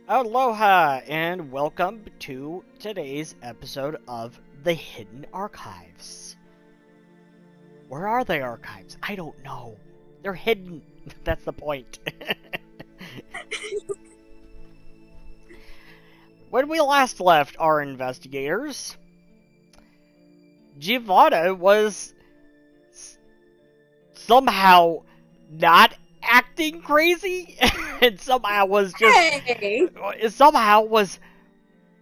Aloha, and welcome to today's episode of The Hidden Archives. Where are the archives? I don't know. They're hidden. That's the point. When we last left our investigators, Giovanna was somehow not acting crazy and somehow was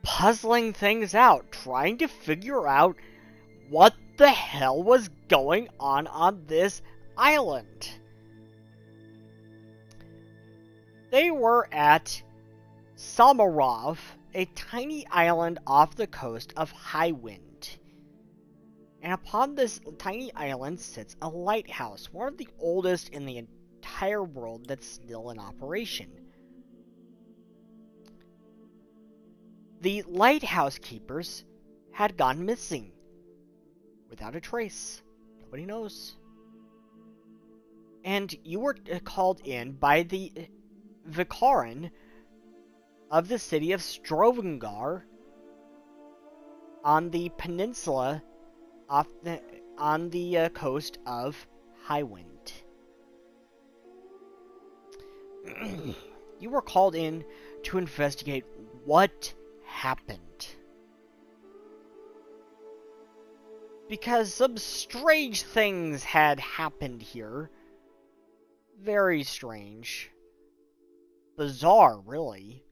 puzzling things out, trying to figure out what the hell was going on this island. They were at Samarov, a tiny island off the coast of Highwind. And upon this tiny island sits a lighthouse, one of the oldest in the entire world that's still in operation. The lighthouse keepers had gone missing, without a trace. Nobody knows. And you were called in by the Vicarin of the city of Strovngar on the peninsula on the coast of Highwind. You were called in to investigate what happened. Because some strange things had happened here. Very strange. Bizarre, really.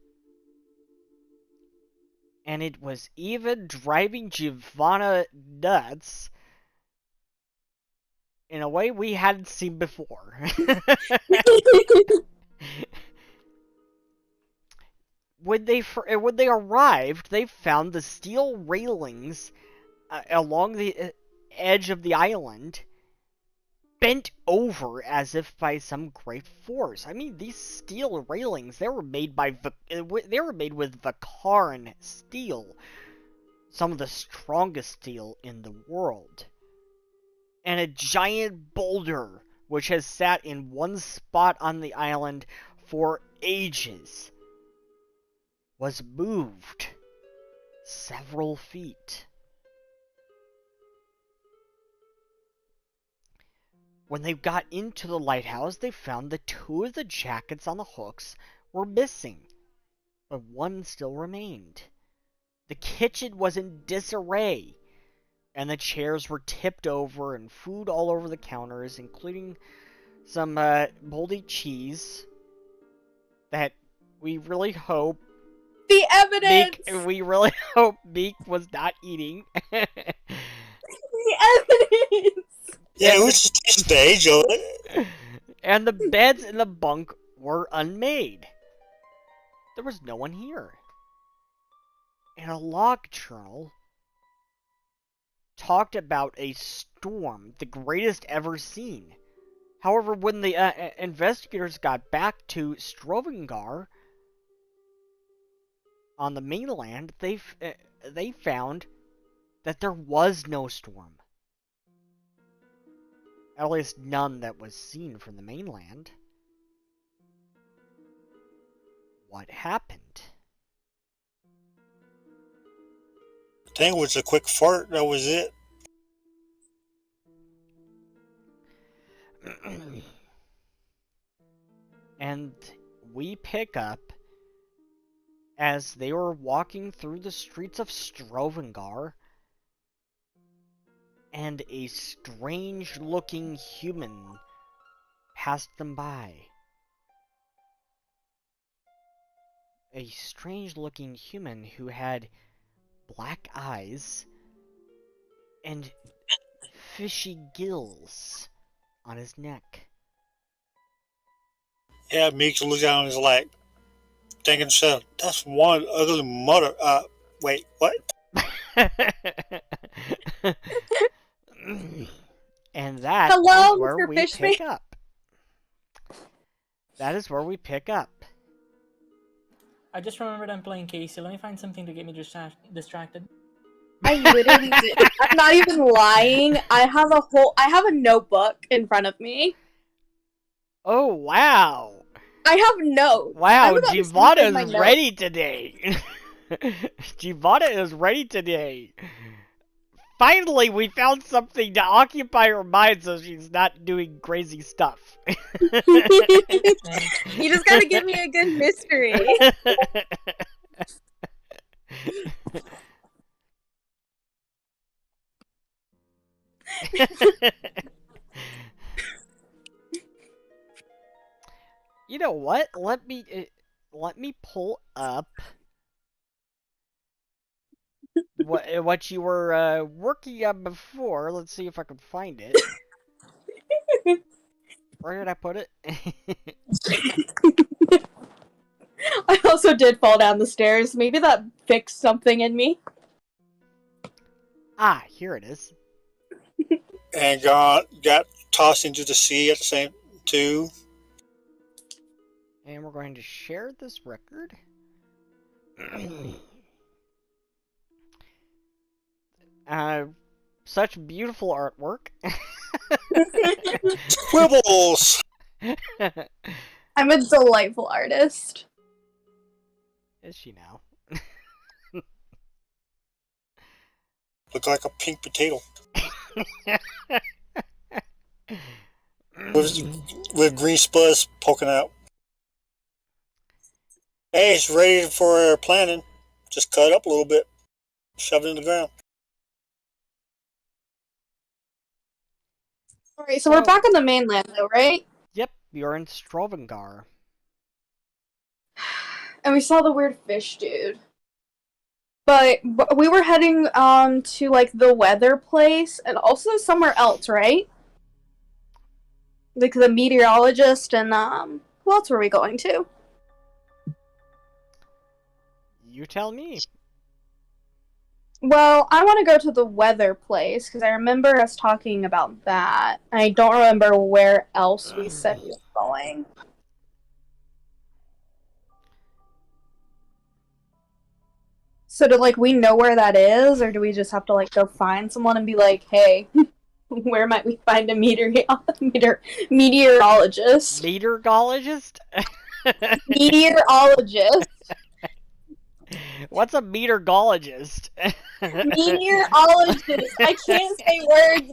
And it was even driving Giovanna nuts in a way we hadn't seen before. When they arrived, they found the steel railings along the edge of the island bent over as if by some great force. I mean, these steel railings, they were made with Vicarin steel, some of the strongest steel in the world. And a giant boulder, which has sat in one spot on the island for ages, was moved several feet. When they got into the lighthouse, they found that two of the jackets on the hooks were missing, but one still remained. The kitchen was in disarray, and the chairs were tipped over and food all over the counters, including some moldy cheese that we really hope the evidence! We really hope Meek was not eating. The evidence! Yeah, it was just a stage of it. And the beds in the bunk were unmade. There was no one here. And a log journal talked about a storm, the greatest ever seen. However, when the investigators got back to Strovngar on the mainland, they found that there was no storm. At least none that was seen from the mainland. What happened? I think it was a quick fart, that was it. And we pick up as they were walking through the streets of Strovngar, and a strange-looking human passed them by. A strange-looking human who had black eyes and fishy gills on his neck. Yeah, Meeks looked down and was like, thinking to himself, that's one ugly mother. Wait, what? And that Hello, is where Mr. we Fishman. pick up. That is where we pick up. I just remembered I'm playing Casey. Let me find something to get me distracted. I literally did. I'm not even lying. I have a notebook in front of me. Oh, wow. I have notes. Wow, I'm about to Giovanna sneak in my is notes. ready today. Giovanna is ready today. Finally, we found something to occupy her mind so she's not doing crazy stuff. You just gotta give me a good mystery. You know what? Let me pull up what you were working on before. Let's see if I can find it. Where did I put it? I also did fall down the stairs. Maybe that fixed something in me. Ah, here it is. And got tossed into the sea at the same too. And we're going to share this record. Such beautiful artwork. Squibbles. I'm a delightful artist. Is she now? Look like a pink potato. with green spuds poking out. Hey, it's ready for planting. Just cut it up a little bit. Shove it in the ground. Alright, so we're back on the mainland though, right? Yep, you're in Strovengar. And we saw the weird fish dude. But we were heading to like the weather place and also somewhere else, right? Like the meteorologist and who else were we going to? You tell me. Well, I want to go to the weather place because I remember us talking about that. I don't remember where else we said we were going. So do like we know where that is, or do we just have to like go find someone and be like, "Hey, where might we find a meteorologist?" Meteorologist? Meteorologist. What's a meteorologist? Meteorologist. I can't say words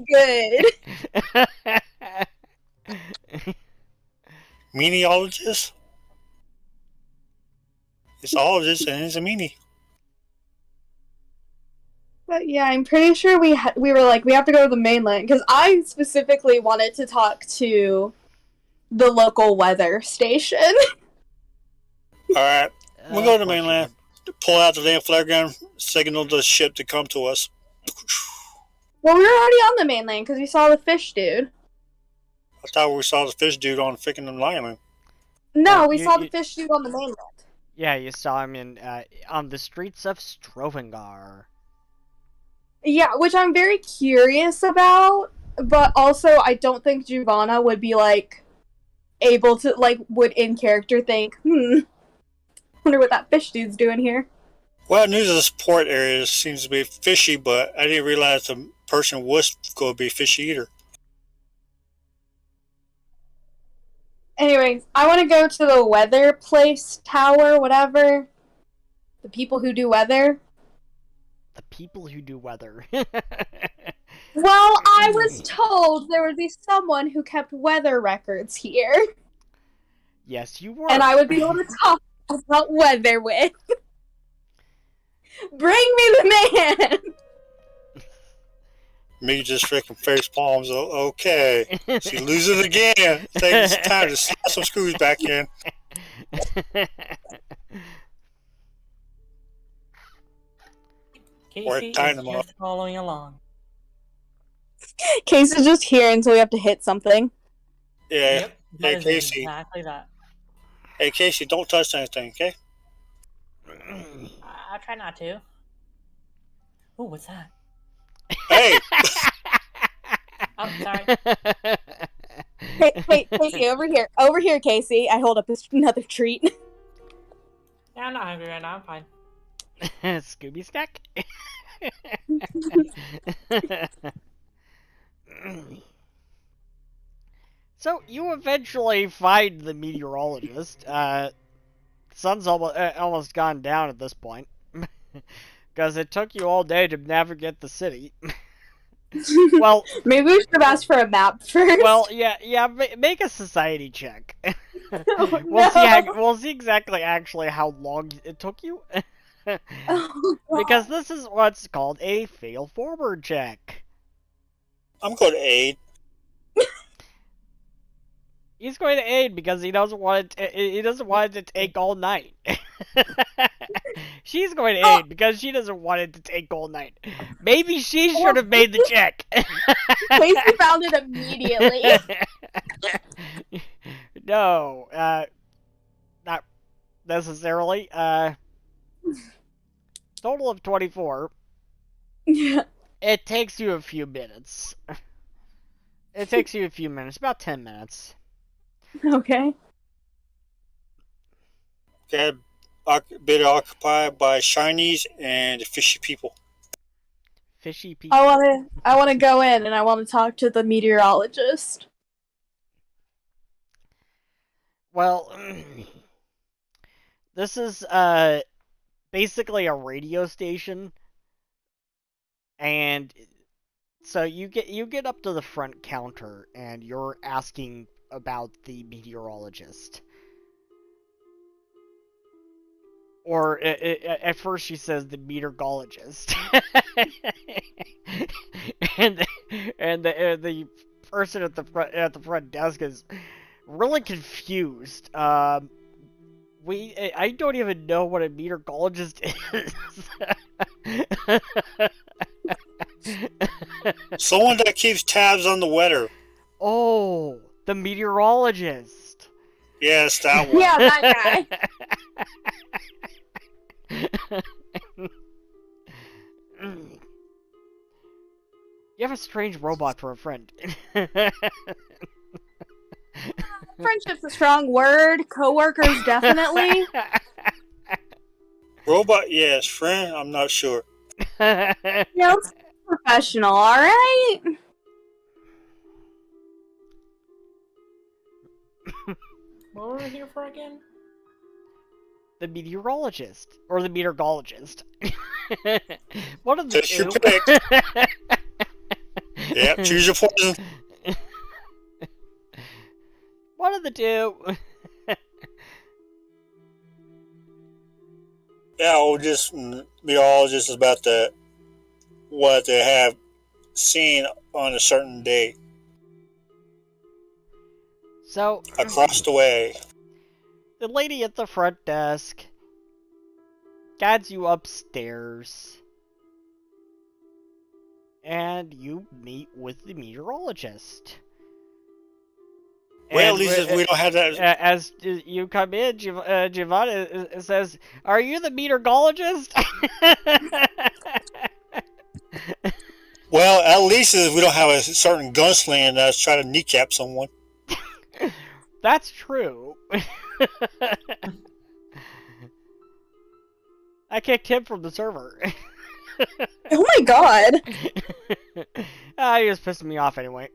good. Meteorologist? It's ologist and it's a meanie. But yeah, I'm pretty sure we were like, we have to go to the mainland because I specifically wanted to talk to the local weather station. Alright, we'll go to the mainland. Pull out the damn flare gun, signal the ship to come to us. Well, we were already on the mainland because we saw the fish dude. I thought we saw the fish dude on freaking island. No, we saw the fish dude on the mainland. Yeah, you saw him in on the streets of Strovengar. Yeah, which I'm very curious about, but also I don't think Giovanna would be like able to like would in character think, wonder what that fish dude's doing here. Well, news of this port area seems to be fishy, but I didn't realize the person was going to be fishy either. Anyways, I want to go to the weather place, tower, whatever. The people who do weather. The people who do weather. Well, I was told there would be someone who kept weather records here. Yes, you were. And I would be able to talk about weather with. Bring me the man! Me just freaking face palms. Okay. She loses again. Takes time to slap some screws back in. Casey tying is them just up. following along. Case is just here until we have to hit something. Yeah. Yep, that Hey, is Casey. exactly that. Hey, Casey, don't touch anything, okay? I'll try not to. Ooh, what's that? Hey! Oh, sorry. Hey, Casey, over here. Over here, Casey. I hold up another treat. Yeah, I'm not hungry right now. I'm fine. Scooby snack? So you eventually find the meteorologist. Sun's almost gone down at this point. Because it took you all day to navigate the city. Well, maybe we should have asked for a map first. well, yeah. Make a society check. Oh, We'll see exactly actually how long it took you. Oh, Because this is what's called a fail forward check. I'm going to aid. He's going to aid because he doesn't want it to take all night. She's going to aid because she doesn't want it to take all night. Maybe she should have made the check. Casey found it immediately. No, not necessarily. Total of 24. Yeah. It takes you a few minutes. About 10 minutes. Okay. Got a bit occupied by shinies and fishy people. Fishy people. I wanna go in and I wanna talk to the meteorologist. Well, this is basically a radio station, and so you get up to the front counter and you're asking about the meteorologist. Or at first she says the meteorologist, and the person at the front desk is really confused. I don't even know what a meteorologist is. Someone that keeps tabs on the weather. Oh, the meteorologist. Yes, that one. Yeah, that guy. You have a strange robot for a friend. Friendship's a strong word. Coworkers, definitely. Robot, yes. Friend, I'm not sure. It's professional, alright? What were we here for again? The meteorologist. Or the meteorologist. One of the Just your two. pick. Yep, choose your poison. One of the two. Yeah, we'll just meteorologist is about what they have seen on a certain day So, across the way. the lady at the front desk guides you upstairs. And you meet with the meteorologist. Well, And at least we don't have that. as you come in, Giovanna says, "Are you the meteorologist?" Well, at least we don't have a certain gunslinger that's trying to kneecap someone. That's true. I kicked him from the server. Oh my god. He was pissing me off anyway.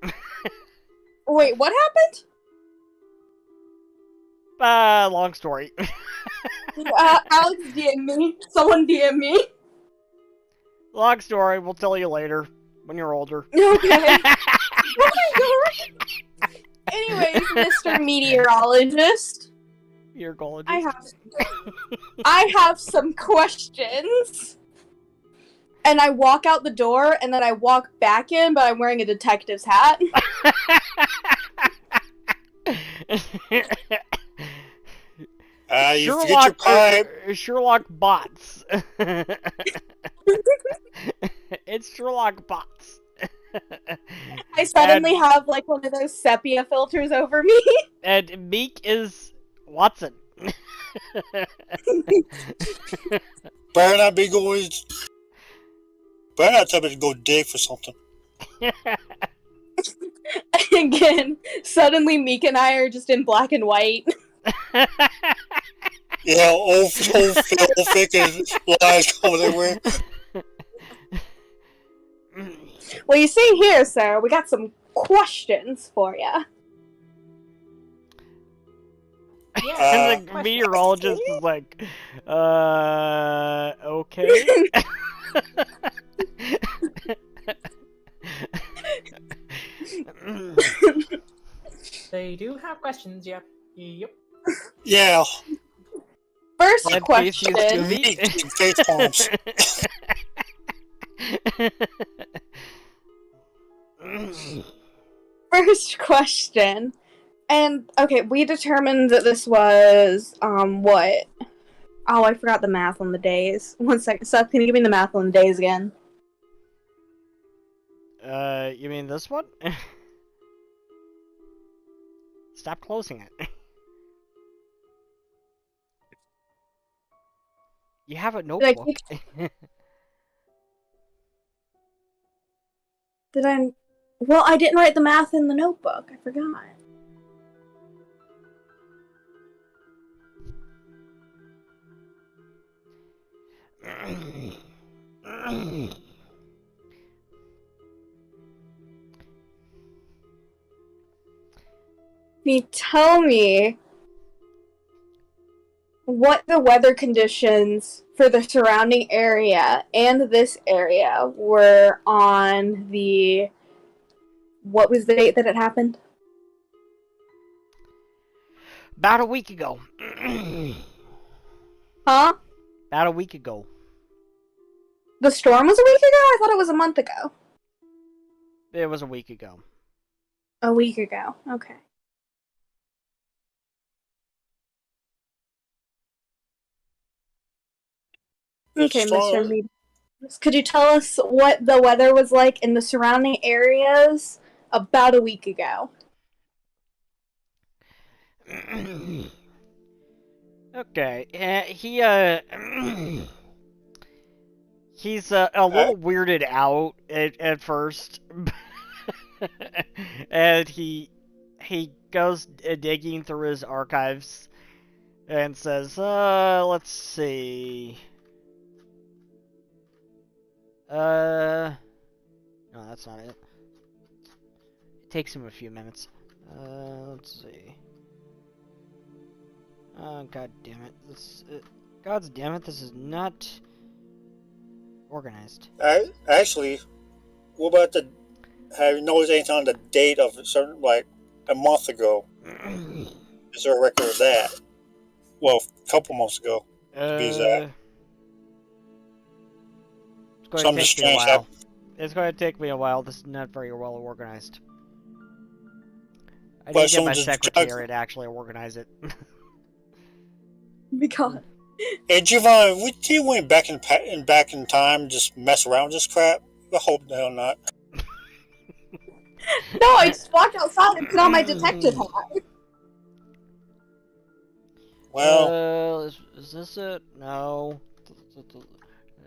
Wait, what happened? Long story. Alex DM me. Someone DM me. Long story, we'll tell you later, when you're older. Okay. Oh my god. Anyways, Mr. Meteorologist, Meteorologist. I have some questions. And I walk out the door, and then I walk back in, but I'm wearing a detective's hat. You forget your pipe. Sherlock Bots. It's Sherlock Bots. I suddenly have, like, one of those sepia filters over me. And Meek is Watson. Better not be going. Better not tell me to go dig for something. Again, suddenly Meek and I are just in black and white. Yeah, old Phil thick and lies coming everywhere. Well, you see here, sir, we got some questions for you. Yeah. And the meteorologist is like, okay. They do have questions, yep. Yep. Yeah. First And question. PF2e. Face palms. First question. And okay, we determined that this was what? Oh, I forgot the math on the days. 1 second, Seth, can you give me the math on the days again? You mean this one? Stop closing it. You have a notebook. Did I? Well, I didn't write the math in the notebook. I forgot. Can you tell me what the weather conditions for the surrounding area and this area were on the... What was the date that it happened? About a week ago. Huh? About a week ago. The storm was a week ago? I thought it was a month ago. It was a week ago. A week ago. Okay. Okay, Mr. Mead. Could you tell us what the weather was like in the surrounding areas about a week ago? Okay. He's a little weirded out at first. And he goes digging through his archives and says, let's see. No, that's not it. It takes him a few minutes. Let's see. Oh, god damn it. God damn it, this is not organized. Actually, what about the... Have you noticed anything on the date of a certain, like, a month ago? Is there a record of that? Well, a couple months ago, to be exact. It's going to take me a while. It's going to take me a while. This is not very well organized. I need to get my secretary to actually organize it. Because... Hey, Giovanni, would you went back in time and just mess around with this crap? I hope the hell not. No, I just walked outside and put on my detective hat. Well... Is this it? No.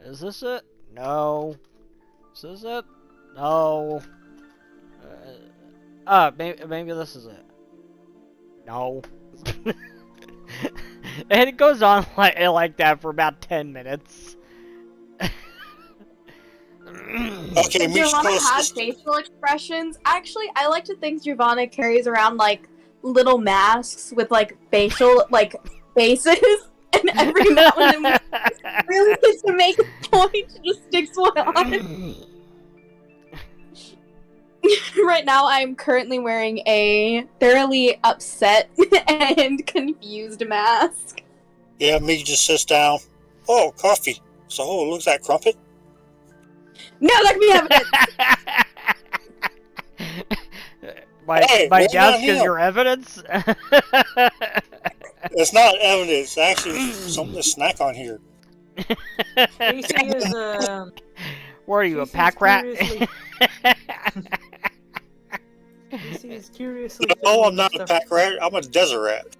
Is this it? No. Is this it? No. Maybe this is it. No. And it goes on like that for about 10 minutes. Okay, Giovanna has facial expressions. Actually, I like to think Giovanna carries around, like, little masks with, like, facial, like, faces. And every now and then, really to make a point, she just sticks one on. Right now, I'm currently wearing a thoroughly upset and confused mask. Yeah, me just sits down. Oh, coffee. So, it looks like crumpet. No, that can be evidence. My desk is your evidence? It's not evidence. It's actually something to snack on here. Casey is, What are you, a pack rat? Casey is curiously... No, I'm not a pack rat. I'm a desert rat.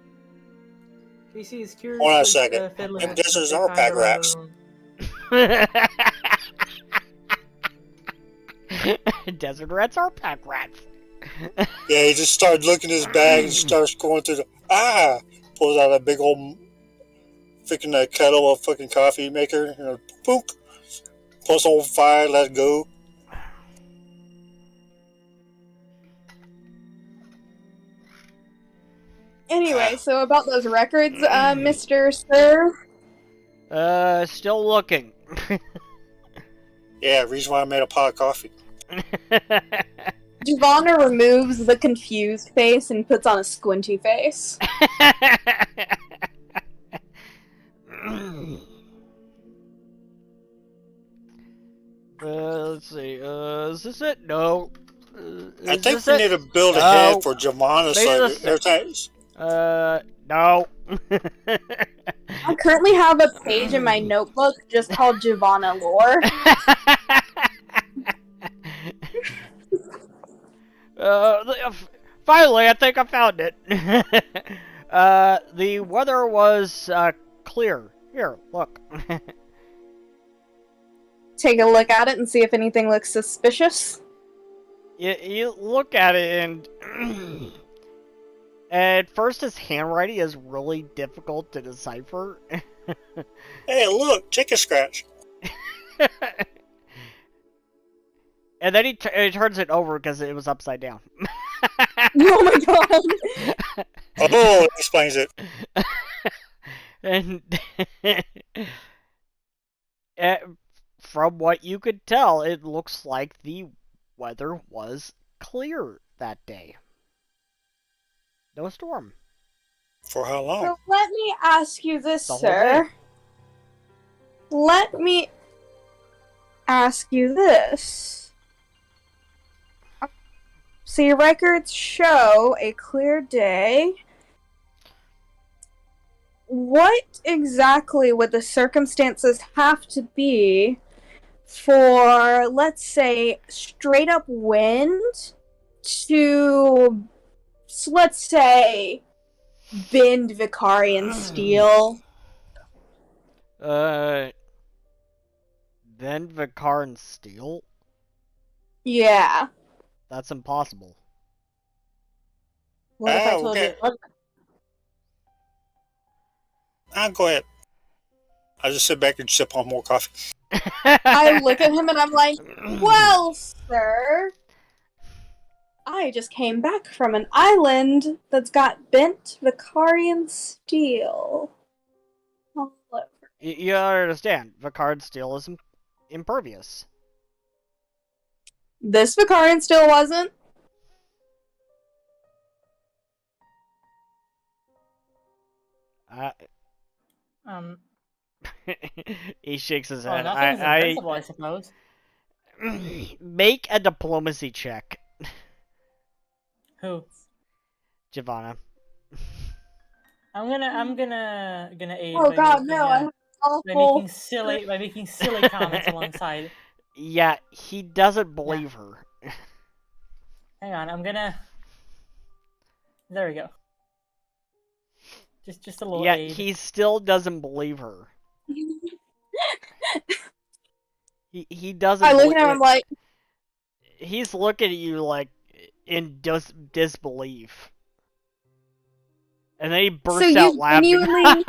Casey is curious. Hold on a second. Them deserts are pack rats. Desert rats are pack rats. Yeah, he just started looking at his bag and starts going through the... Pulls out a big old freaking kettle of fucking coffee maker. You know, poop. Pulls on fire, let it go. Anyway, so about those records, Mr. Sir. Still looking. Yeah, reason why I made a pot of coffee. Giovanna removes the confused face and puts on a squinty face. Let's see. Is this it? No. I Is think this we it? need to build a No. head for Giovanna Maybe so this- every time. No. I currently have a page in my notebook just called Giovanna Lore. Finally, I think I found it. The weather was clear. Here, look. Take a look at it and see if anything looks suspicious. You look at it and at first his handwriting is really difficult to decipher. Hey, look, chicken scratch. And then he turns it over because it was upside down. Oh my god! Oh, it explains it. And from what you could tell, it looks like the weather was clear that day. No storm. For how long? So let me ask you this, The whole sir. day. Let me ask you this. So your records show a clear day. What exactly would the circumstances have to be for, let's say, straight up wind to, let's say, bend Vicarian steel? Then Vicar and Steel? Yeah. That's impossible. What if I told okay. you it wasn't? Go ahead. I just sit back and sip on more coffee. I look at him and I'm like, well, sir, I just came back from an island that's got bent Vicarian steel all over. You understand, Vicar and Steel is impervious. This Vicarian steel wasn't. He shakes his Well, head. nothing's invincible, I suppose. Make a diplomacy check, Who? Giovanna. I'm gonna aid Oh by god, making, no, I have awful. by making silly comments alongside. Yeah, he doesn't believe her. Hang on, I'm gonna. There we go. Just a little Yeah, aid. he still doesn't believe her. He doesn't. I look at him, I'm like, He's looking at you like in disbelief, and then he bursts so out you laughing. genuinely.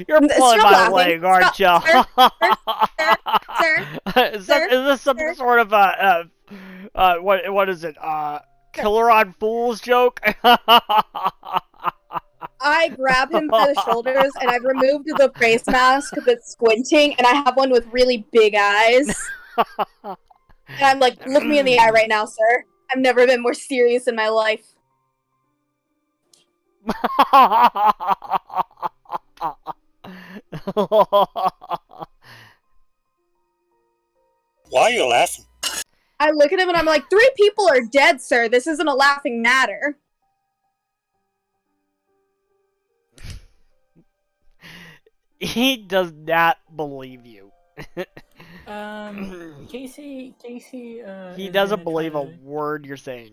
You're pulling Stop my laughing. leg, aren't you? Sir, Is this some sir. sort of what is it? Killer on Fools joke? I grab him by the shoulders and I've removed the face mask that's squinting and I have one with really big eyes. And I'm like, look me in the eye right now, sir. I've never been more serious in my life. Why are you laughing? I look at him and I'm like, 3 people are dead, sir. This isn't a laughing matter. He does not believe you. Casey. He is doesn't gonna believe try a word you're saying.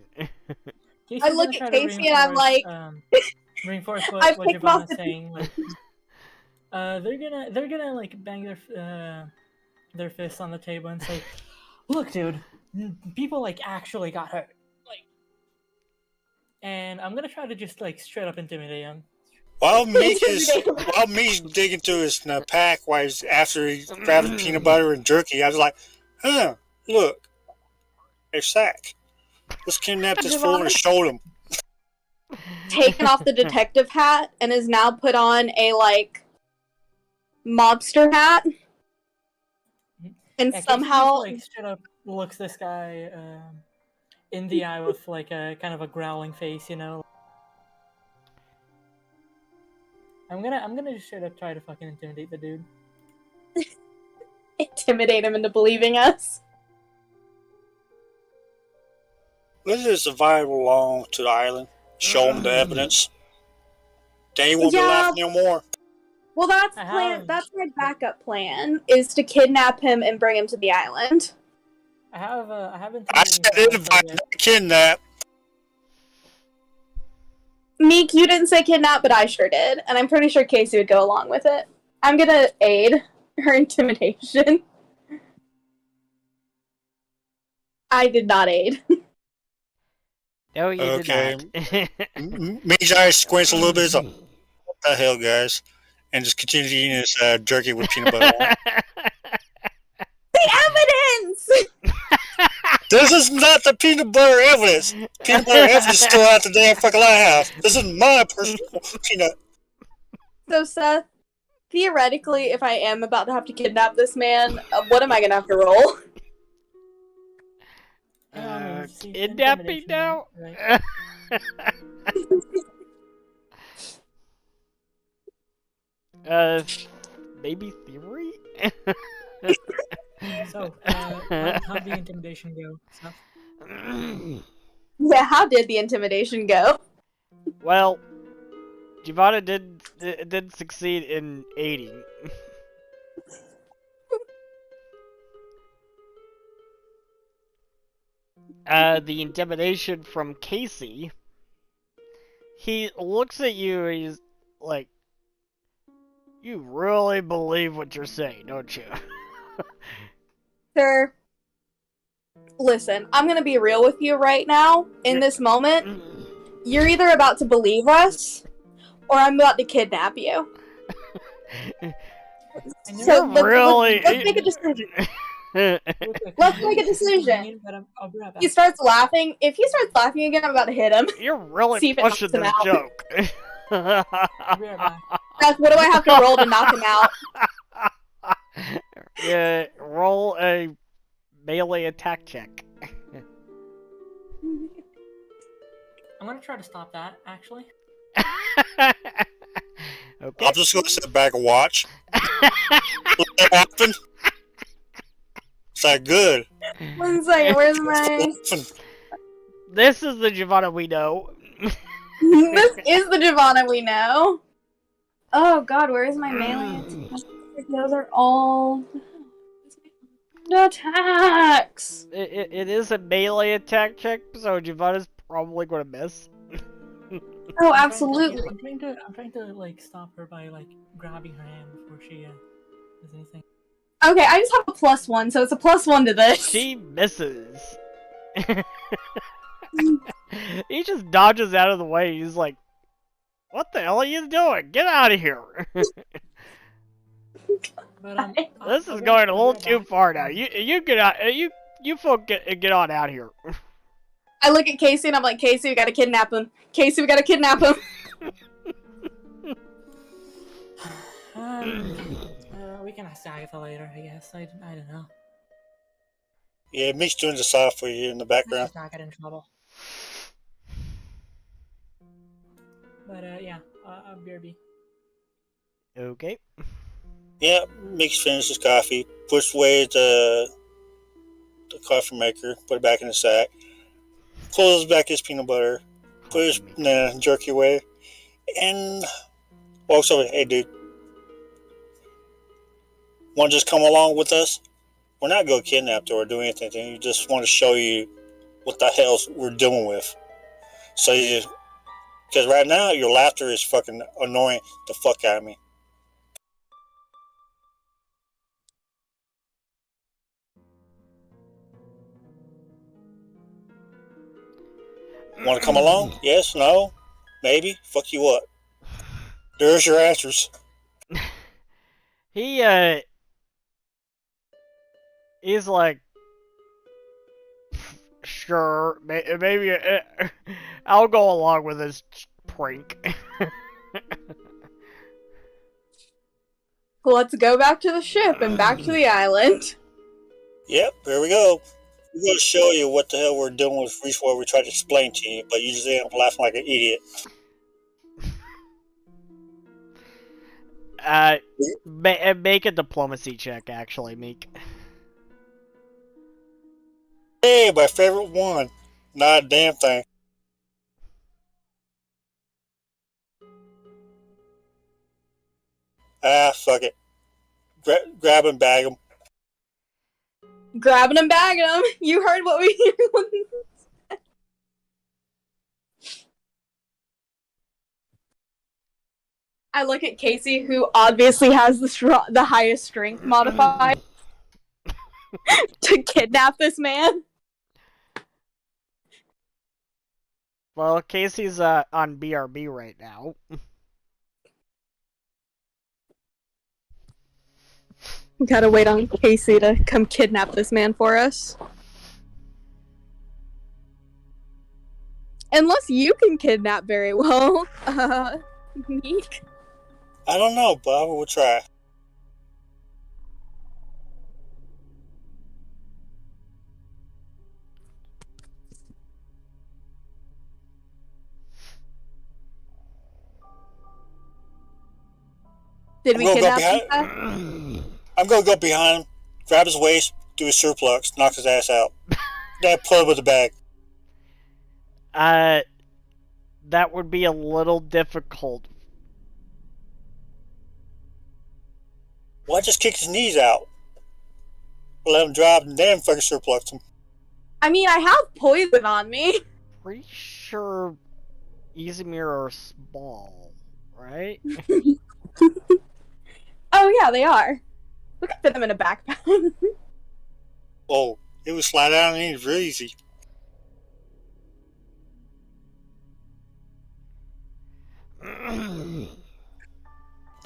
Casey's I look gonna at try to Casey and I'm reinforce, like- reinforce I what picked off Giovanna's the- saying. Like, they're gonna like bang their fists on the table and say, "Look, dude, people like actually got hurt." Like, and I'm gonna try to just like straight up intimidate him. While Me's digging through his pack while he's after he grabbed his peanut butter and jerky, I was like, look, a sack. Let's kidnap this fool and show him. taken off the detective hat and is now put on a, like, mobster hat. And Yeah, somehow... Casey, like, straight up looks this guy in the eye with, like, a kind of a growling face, you know? I'm gonna just straight up try to fucking intimidate the dude. intimidate him into believing us. Let's just invite him along to the island. Show him the evidence. Then he won't be laughing no more. Well, that's my backup plan, is to kidnap him and bring him to the island. I haven't. I said invite, not kidnap. Meek, you didn't say kidnap, but I sure did, and I'm pretty sure Casey would go along with it. I'm gonna aid her intimidation. I did not aid. No, you did not. Meek's eyes squints a little bit. It's like, what the hell, guys? And just continues eating his jerky with peanut butter on it. The evidence! This is not the peanut butter evidence. Peanut butter evidence is still out the damn fucking lighthouse. This is my personal peanut. So, Seth, theoretically, if I am about to have to kidnap this man, what am I gonna have to roll? Kidnap me now? Right? Maybe theory? So, how'd the intimidation go, Seth? Yeah, how did the intimidation go? Well, Giovanna did succeed in aiding. The intimidation from Casey. He looks at you and he's like, you really believe what you're saying, don't you? Sir, listen, I'm gonna be real with you right now, in this moment. You're either about to believe us, or I'm about to kidnap you. So, let's make a decision. Let's make a decision. He starts laughing. If he starts laughing again, I'm about to hit him. You're really pushing this joke. Seth, what do I have to roll to knock him out? Yeah, roll a melee attack check. I'm gonna try to stop that, actually. Okay. I'm just gonna sit back and watch. Let that happen. It's like good. 1 second, where's my... This is the Giovanna we know. This is the Giovanna we know. Oh god, where is my melee attack? Those are all... attacks! It is a melee attack check, so Giovanna's probably gonna miss. Oh, absolutely. I'm trying to like stop her by like grabbing her hand before she does anything. Okay, I just have a +1, so it's a +1 to this. She misses. He just dodges out of the way. He's like, "What the hell are you doing? Get out of here!" But, This is going a little too far now. You get out. You folk get on out here. I look at Casey and I'm like, Casey, we gotta kidnap him. Casey, we gotta kidnap him. We can ask Agatha later, I guess. I don't know. Yeah, Meek's doing the soft for you in the background. Let's not get in trouble. But yeah, BRB. Okay. Yeah, Meek's finished his coffee, pushed away the coffee maker, put it back in the sack, closes back his peanut butter, put his jerky away, and walks over. Hey, dude, want to just come along with us? We're not going to kidnap you or do anything. We just want to show you what the hell we're dealing with. So you, because right now your laughter is fucking annoying the fuck out of me. Want to come along? Yes? No? Maybe? Fuck you what? There's your answers. He's like, Sure, maybe I'll go along with this prank. Let's go back to the ship and back to the island. Yep, here we go. We're going to show you what the hell we're doing with Freeflow. We tried to explain to you, but you just end up laughing like an idiot. Make a diplomacy check, actually, Meek. Hey, my favorite one. Not a damn thing. Ah, fuck it. Grab and bag them. Grabbing and bagging them. You heard what we said. I look at Casey, who obviously has the highest strength modifier to kidnap this man. Well, Casey's on BRB right now. We gotta wait on Casey to come kidnap this man for us. Unless you can kidnap very well, Meek. I don't know, but I will try. Did we kidnap him? I'm gonna go behind him, grab his waist, do a suplex, knock his ass out. Then put him with the bag. That would be a little difficult. Well, I just kicked his knees out. Let him drive and then fucking suplex him. I mean, I have poison on me. Pretty sure Izmir are small, right? Oh yeah, they are. We could fit them in a backpack. Oh, it would slide down and it's real easy.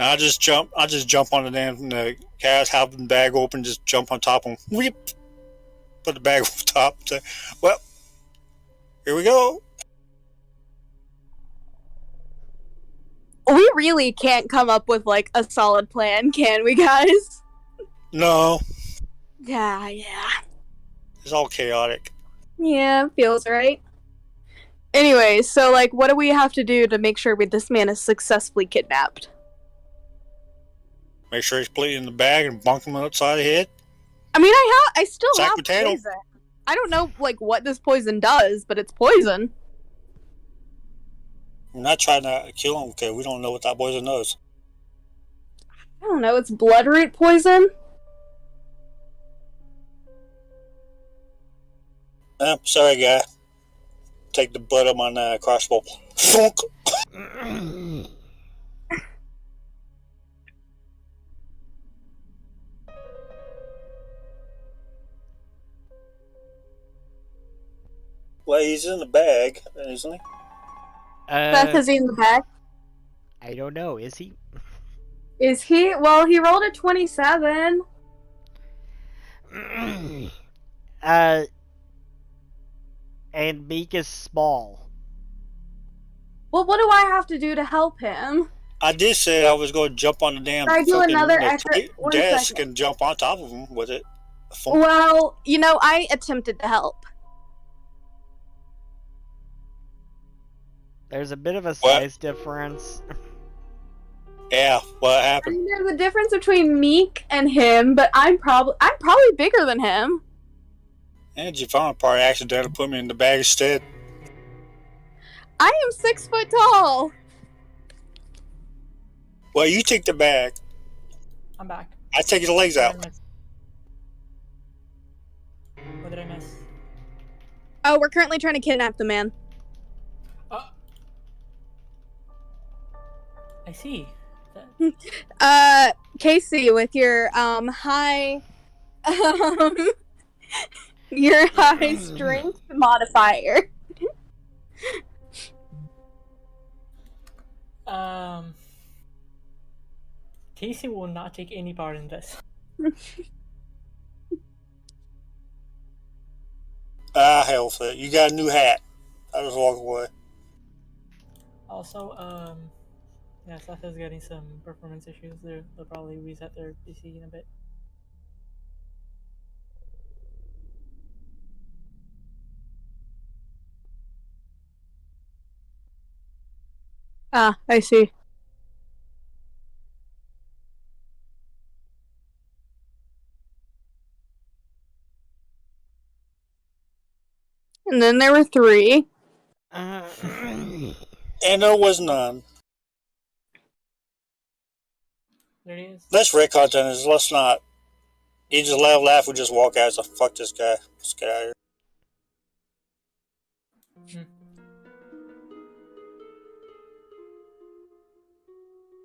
I just jump on the damn cast, have the bag open, just jump on top of him. Whip! Put the bag on top. Say, well, here we go. We really can't come up with like a solid plan, can we, guys? No, Yeah. it's all chaotic. Yeah, feels right. Anyway, so like, what do we have to do to make sure this man is successfully kidnapped? Make sure he's put it in the bag and bunk him upside the head. I mean, I still Sack have potato. poison. I don't know like what this poison does, but it's poison. We're not trying to kill him because we don't know what that poison does. I don't know. It's bloodroot poison. Sorry, guy. Take the butt of my crossbow. Thunk. Well, he's in the bag, isn't he? Beth, is he in the bag? I don't know. Is he? Is he? Well, he rolled a 27. And Meek is small. Well, what do I have to do to help him? I did say I was going to jump on the damn Can I do fucking another extra- one desk second. and jump on top of him with it. Thunk. Well, you know, I attempted to help. There's a bit of a size difference. Yeah, what I happened? mean, there's a difference between Meek and him, but I'm probably bigger than him. And Giovanna probably accidentally put me in the bag instead. I am 6 foot tall. Well, you take the bag. I'm back. I take his legs out. What did I miss? Oh, we're currently trying to kidnap the man. I see. Casey, with your high your high strength modifier. Casey will not take any part in this. Ah, hell for it. You got a new hat. I just walk away. Also, yeah, Seth is getting some performance issues. They'll probably reset their PC in a bit. Ah, I see. And then there were 3. And there was none. There it is. Let's retcon this. Let's not. You just laugh. We just walk out. So fuck this guy. Let's get out of here.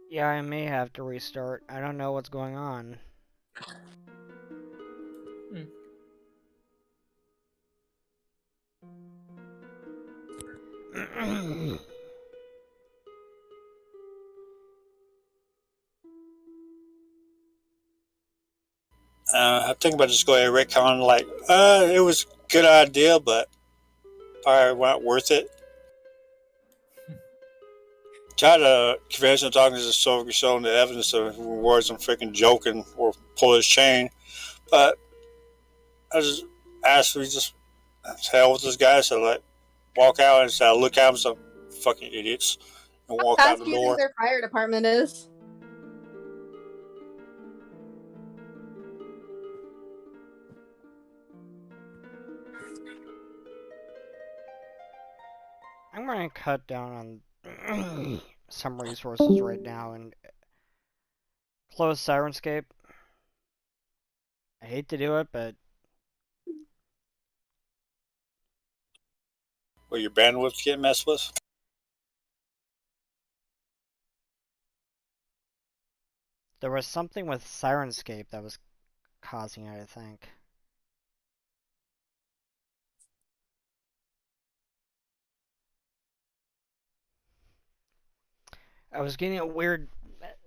Yeah, I may have to restart. I don't know what's going on. I think about just going to retcon. Like, it was a good idea, but probably not worth it. Try to convince him talking to the soldier, showing the evidence of words I'm freaking joking or pull his chain. But I just asked me just hell with this guy, so like walk out and say look at him, some fucking idiots, and walk How out fast the do you think door. their fire department is? I'm gonna cut down on some resources right now and close Sirenscape. I hate to do it, but Where your bandwidth's getting messed with. there was something with Sirenscape that was causing it, I think. I was getting a weird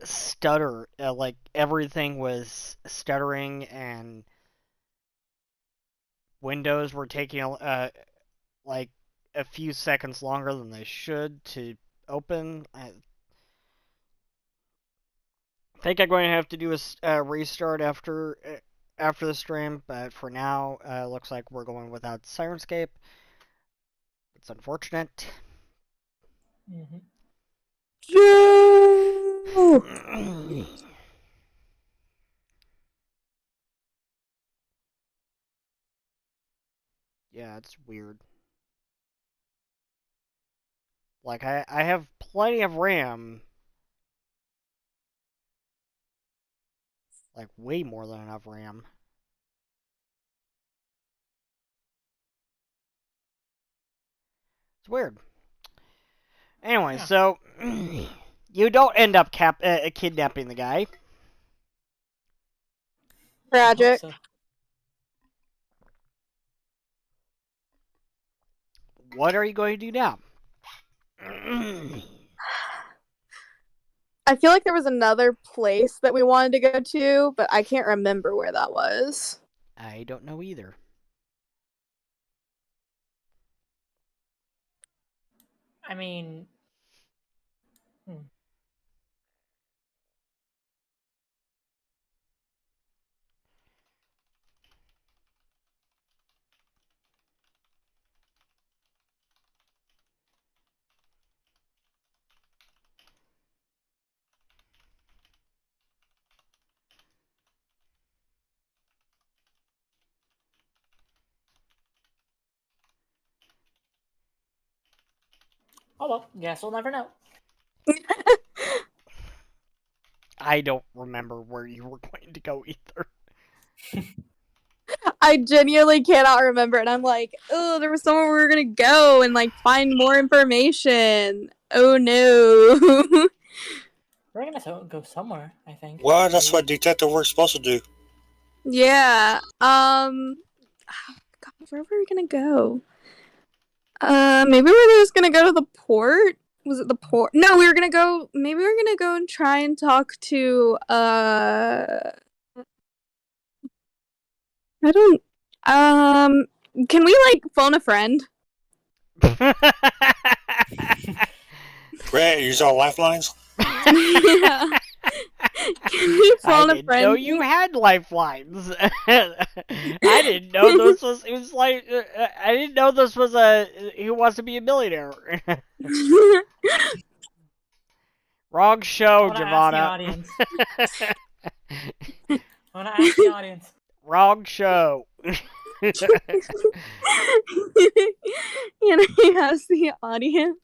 stutter, like everything was stuttering and windows were taking like a few seconds longer than they should to open. I think I'm going to have to do a restart after the stream, but for now, looks like we're going without Sirenscape. It's unfortunate. Joe! Yeah, it's weird. Like, I have plenty of RAM. Like, way more than enough RAM. It's weird. Anyway, so you don't end up kidnapping the guy. Tragic. So, What are you going to do now? I feel like there was another place that we wanted to go to, but I can't remember where that was. I don't know either. I mean, oh well, guess we'll never know. I don't remember where you were going to go either. I genuinely cannot remember, and I'm like, oh, there was somewhere we were gonna go and like find more information. Oh no. We're gonna go somewhere, I think. Well, that's what detective work's supposed to do. Yeah. God, where were we gonna go? Maybe we were just gonna go to the port. Was it the port? No, we were gonna go. Maybe we were gonna go and try and talk to. I don't. Can we, like, phone a friend? Brett, use our lifelines. Yeah. Can we phone I a didn't friend? know you had lifelines. I didn't know this was. It was like I didn't know this was a Who Wants to Be a Millionaire. Wrong I show, want to ask the Giovanna. audience. I want to ask the audience. Wrong show. Can I ask the audience?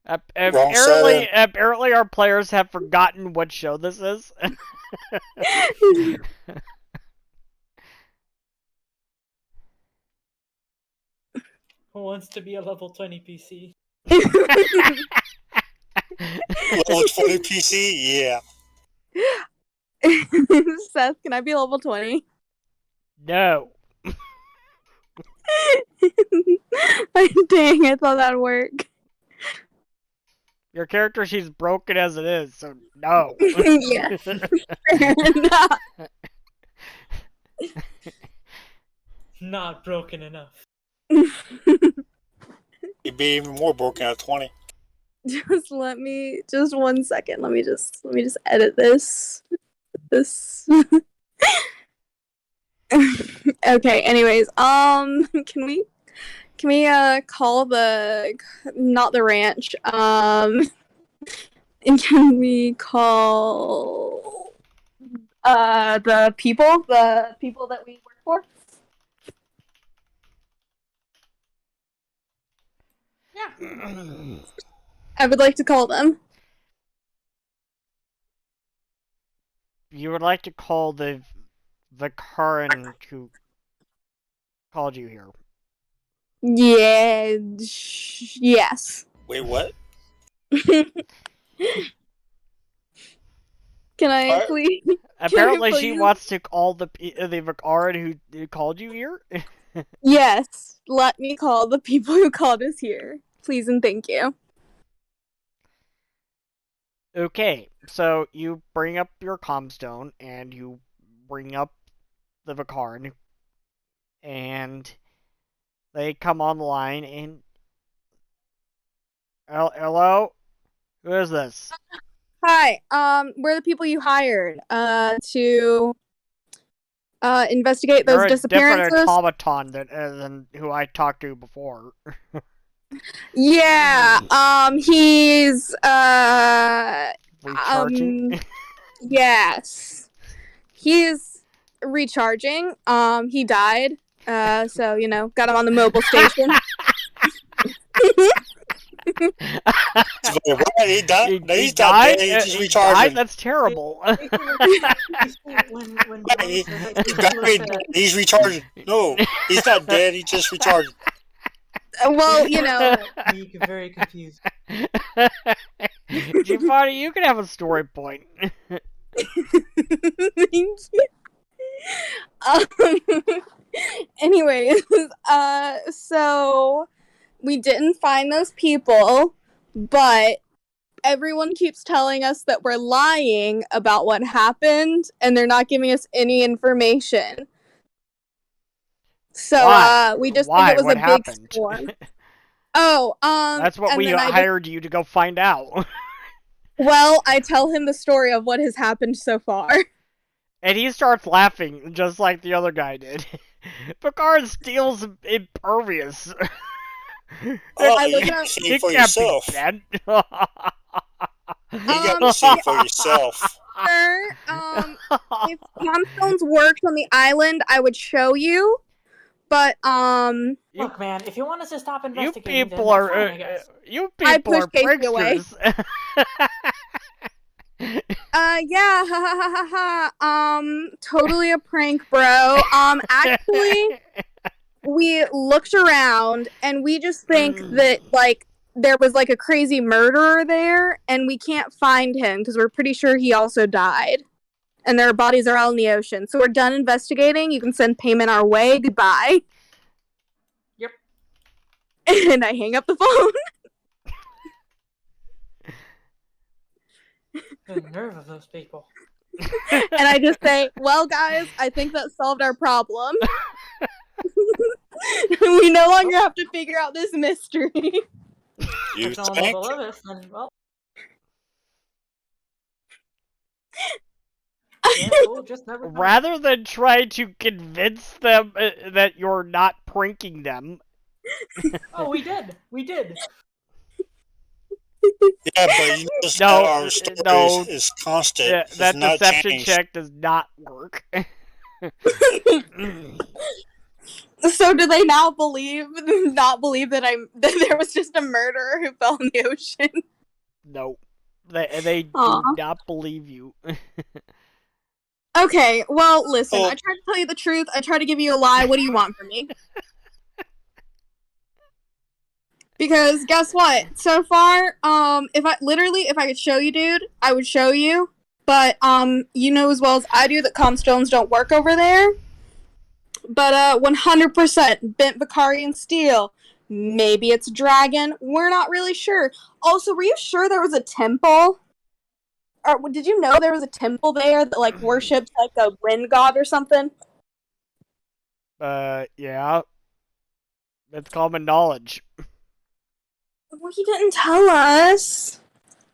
Apparently, our players have forgotten what show this is. Who wants to be a level 20 PC? Level 20 PC, yeah. Seth, can I be level 20? No. Dang, I thought that'd work. Your character she's broken as it is, so no. Yeah. Not broken enough. You'd be even more broken at 20. Just 1 second. Let me just edit this. Okay, anyways, can we call not the ranch, and can we call the people that we work for? Yeah. I would like to call them. You would like to call the Karin who called you here. Yeah. Yes. Wait, what? Can I Alright. please? Apparently, Can I she please? wants to call the Karin who called you here. Yes. Let me call the people who called us here, please and thank you. Okay, so you bring up your comstone and you bring up the Vikarin, and they come on the line and hello, who is this? Hi. We're the people you hired to investigate those You're a disappearances. different automaton than who I talked to before. Yeah. He's Recharging. yes. He's recharging. He died. So, got him on the mobile station. What? He died? He No, he's died? not dead. He's just He recharging. died? That's terrible. He's recharging. No, he's not dead. He's just recharging. Well, Me very confused. Giovanni, you can have a story point. Thank you. Anyways, so we didn't find those people, but everyone keeps telling us that we're lying about what happened, and they're not giving us any information. So, Why? we just Why? think it was What a happened? big storm. Oh, That's what and we then hired you to go find out. Well, I tell him the story of what has happened so far. And he starts laughing, just like the other guy did. Picard steals impervious. Oh, look you up- can see It for can't be yourself. dead. You got to see for yourself. Sir, if Comstones worked on the island, I would show you. But Look, man, if you want us to stop You investigating, people then are that's fine, I guess. you I people are pushed Casey away. pranksters. yeah, ha ha ha ha ha. Totally a prank, bro. Actually, we looked around and we just think that there was a crazy murderer there, and we can't find him because we're pretty sure he also died. And their bodies are all in the ocean. So we're done investigating. You can send payment our way. Goodbye. Yep. And I hang up the phone. The nerve of those people. And I just say, well, guys, I think that solved our problem. We no longer have to figure out this mystery. You If no one will think? believe us, then well, yeah, we'll just never know. Rather than try to convince them that you're not pranking them. Oh, we did. We did. Yeah, but you notice No, that our story no. is constant. It's That not deception changed. check does not work. So do they now not believe that there was just a murderer who fell in the ocean? No. They do Aw. not believe you. Okay, well, listen, Oh. I tried to tell you the truth. I tried to give you a lie. What do you want from me? Because guess what? So far, if I could show you, dude, I would show you. But you know as well as I do that comstones don't work over there. But 100% bent Vicarian steel. Maybe it's dragon. We're not really sure. Also, were you sure there was a temple? Or did you know there was a temple there that like worshipped like a wind god or something? Yeah. It's common knowledge. Well, he didn't tell us.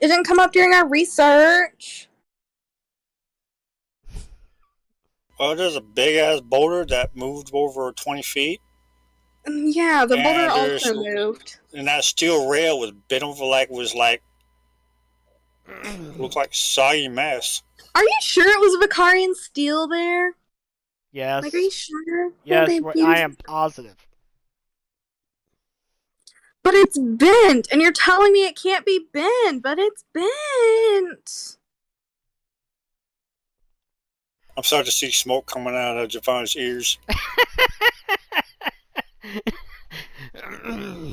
It didn't come up during our research. Well, there's a big ass boulder that moved over 20 feet, Yeah, the boulder And there's- also moved. and that steel rail was bent over looked like soggy mess. Are you sure it was Vicarian steel there? Yes. Like, are you sure? Yes, Okay, I am positive. But it's bent, and you're telling me it can't be bent, but it's bent. I'm starting to see smoke coming out of Javon's ears.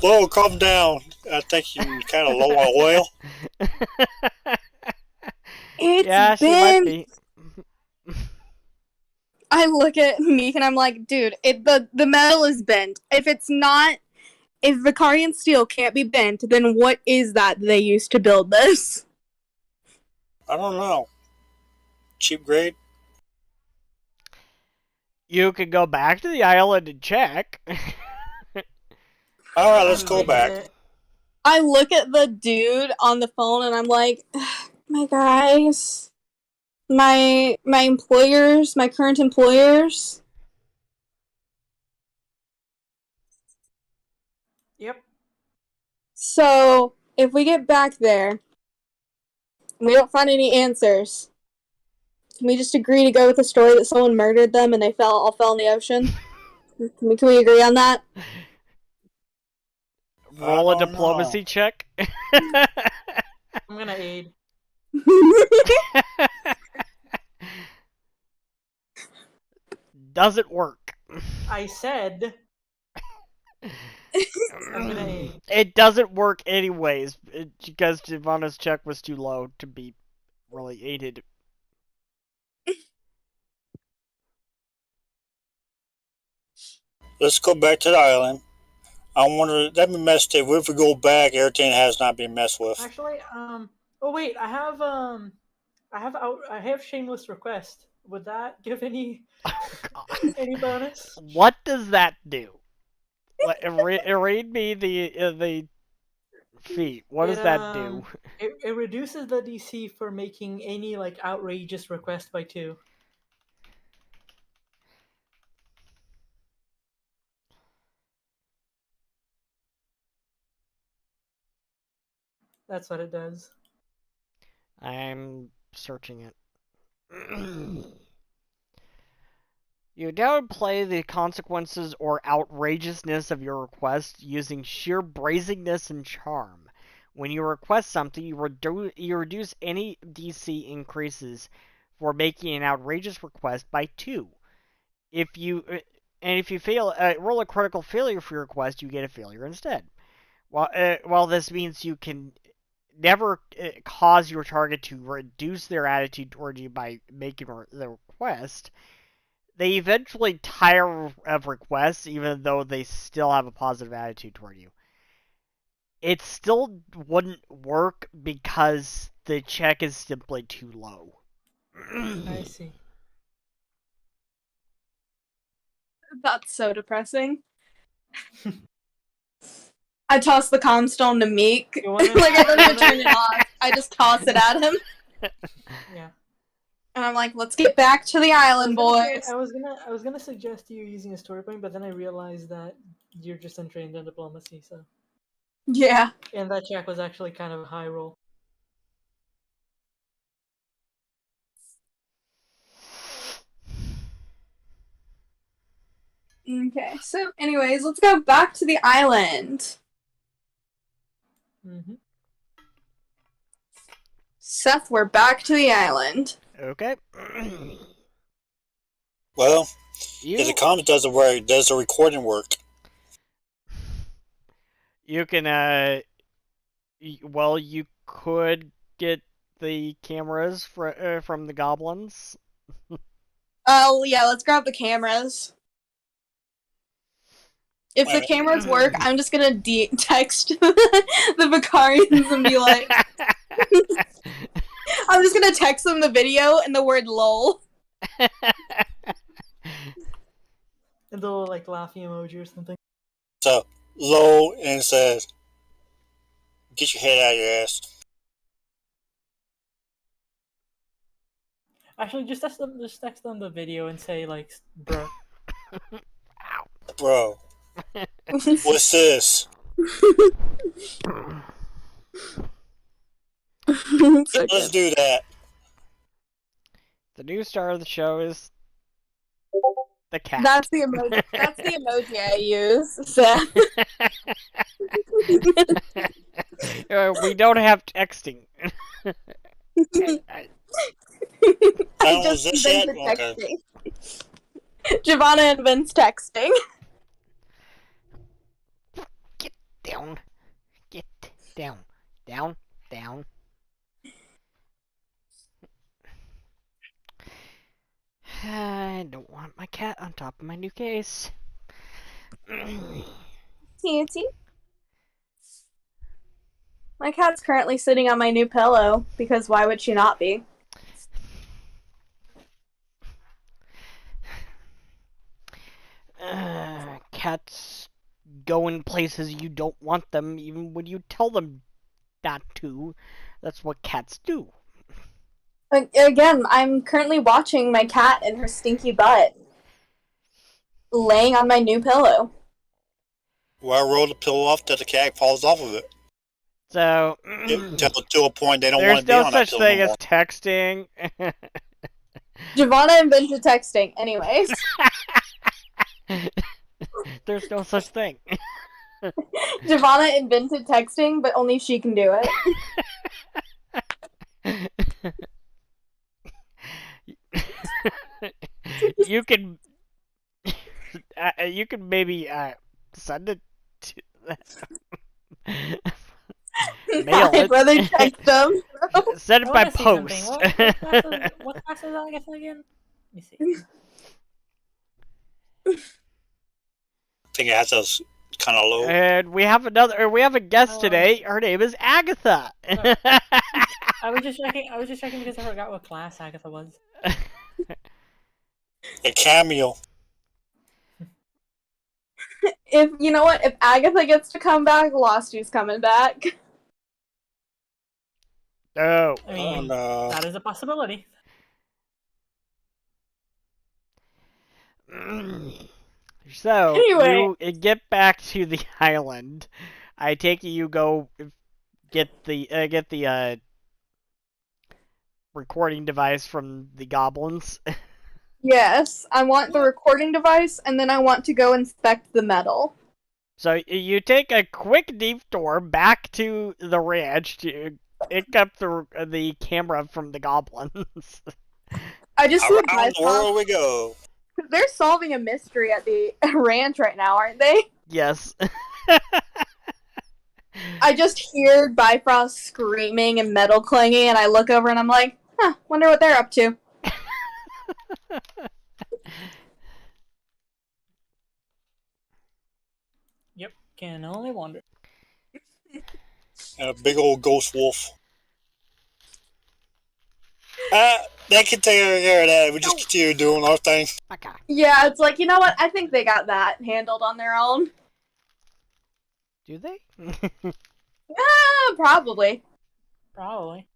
Whoa, calm down. I think you're kind of low on oil. It's Yeah, she might bent. be. I look at Meek and I'm like, dude, the metal is bent. If Vicarian steel can't be bent, then what is that they used to build this? I don't know. Cheap grade? You could go back to the island and check. Alright, let's go back. I look at the dude on the phone and I'm like, my guys, my employers, my current employers. Yep. So if we get back there and we don't find any answers, can we just agree to go with the story that someone murdered them and they all fell in the ocean? Can we agree on that? Roll a I don't diplomacy check. I'm gonna aid. Doesn't work. I said I'm gonna aid. It doesn't work anyways, because Giovanna's check was too low to be really aided. Let's go back to the island. I wonder, that'd be messed up. What if we go back, everything has not been messed with? Actually, oh wait, I have shameless request. Would that give any any bonus? What does that do? Read me the feat. What does that do? It reduces the DC for making any like outrageous request by 2. That's what it does. I'm searching it. You downplay the consequences or outrageousness of your request using sheer brazenness and charm. When you request something, you reduce any DC increases for making an outrageous request by 2. If you fail, roll a critical failure for your request, you get a failure instead. While this means you can never cause your target to reduce their attitude toward you by making the request, they eventually tire of requests even though they still have a positive attitude toward you. It still wouldn't work because the check is simply too low. I see. That's so depressing. I toss the calm stone to Meek. You wanna- Like, I don't even turn it off. I just toss it at him. Yeah. And I'm like, let's get back to the island, boys. I was gonna suggest you using a story point, but then I realized that you're just untrained in diplomacy, so. Yeah. And that check was actually kind of a high roll. Okay, so anyways, let's go back to the island. Mm-hmm. Seth, we're back to the island. Okay. Well, You if the comment doesn't work, does the recording work? you can well, you could get the cameras from the goblins. Oh, yeah, let's grab the cameras. If the Alright. cameras work, I'm just gonna text the Vicarians and be like, I'm just gonna text them the video and the word lol. And the little, like, laughing emoji or something. So, low and says, get your head out of your ass. Actually, just text them the video and say, like, bro. Bro, what's this? Let's do that. The new star of the show is the cat. That's the emoji. That's the emoji I use. Seth. We don't have texting. I Oh, just is this it? invented Okay. texting. Giovanna invents texting. Get down. Get down. Down. Down. I don't want my cat on top of my new case. Tanty. My cat's currently sitting on my new pillow, because why would she not be? Cats go in places you don't want them, even when you tell them not to. That's what cats do. Again, I'm currently watching my cat and her stinky butt laying on my new pillow. Well, I roll the pillow off till the cat falls off of it. So, To a point they don't there's want to be no on that such pillow thing no as more. texting. Giovanna invented texting, anyways. There's no such thing. Giovanna invented texting, but only she can do it. You can maybe send it to mail I'd it. rather text them. Send it I by wanna see something. post. What class is Agatha again? Let me see. I think it has us kind of low. And we have a guest today. Her name is Agatha. I was just checking because I forgot what class Agatha was. A cameo. If you know what, if Agatha gets to come back, Losty's coming back. Oh. I mean, no. that is a possibility. So Anyway. you get back to the island. I take it you go get the recording device from the goblins. Yes, I want the recording device, and then I want to go inspect the metal. So you take a quick detour back to the ranch to pick up the camera from the goblins. I just see a Around the world we go. They're solving a mystery at the ranch right now, aren't they? Yes. I just hear Bifrost screaming and metal clanging, and I look over and I'm like, huh, wonder what they're up to. Yep, can only wonder. And a big old ghost wolf. They can take care of that. We just continue doing our thing. Okay. Yeah, it's like, you know what? I think they got that handled on their own. Do they? Probably. Probably.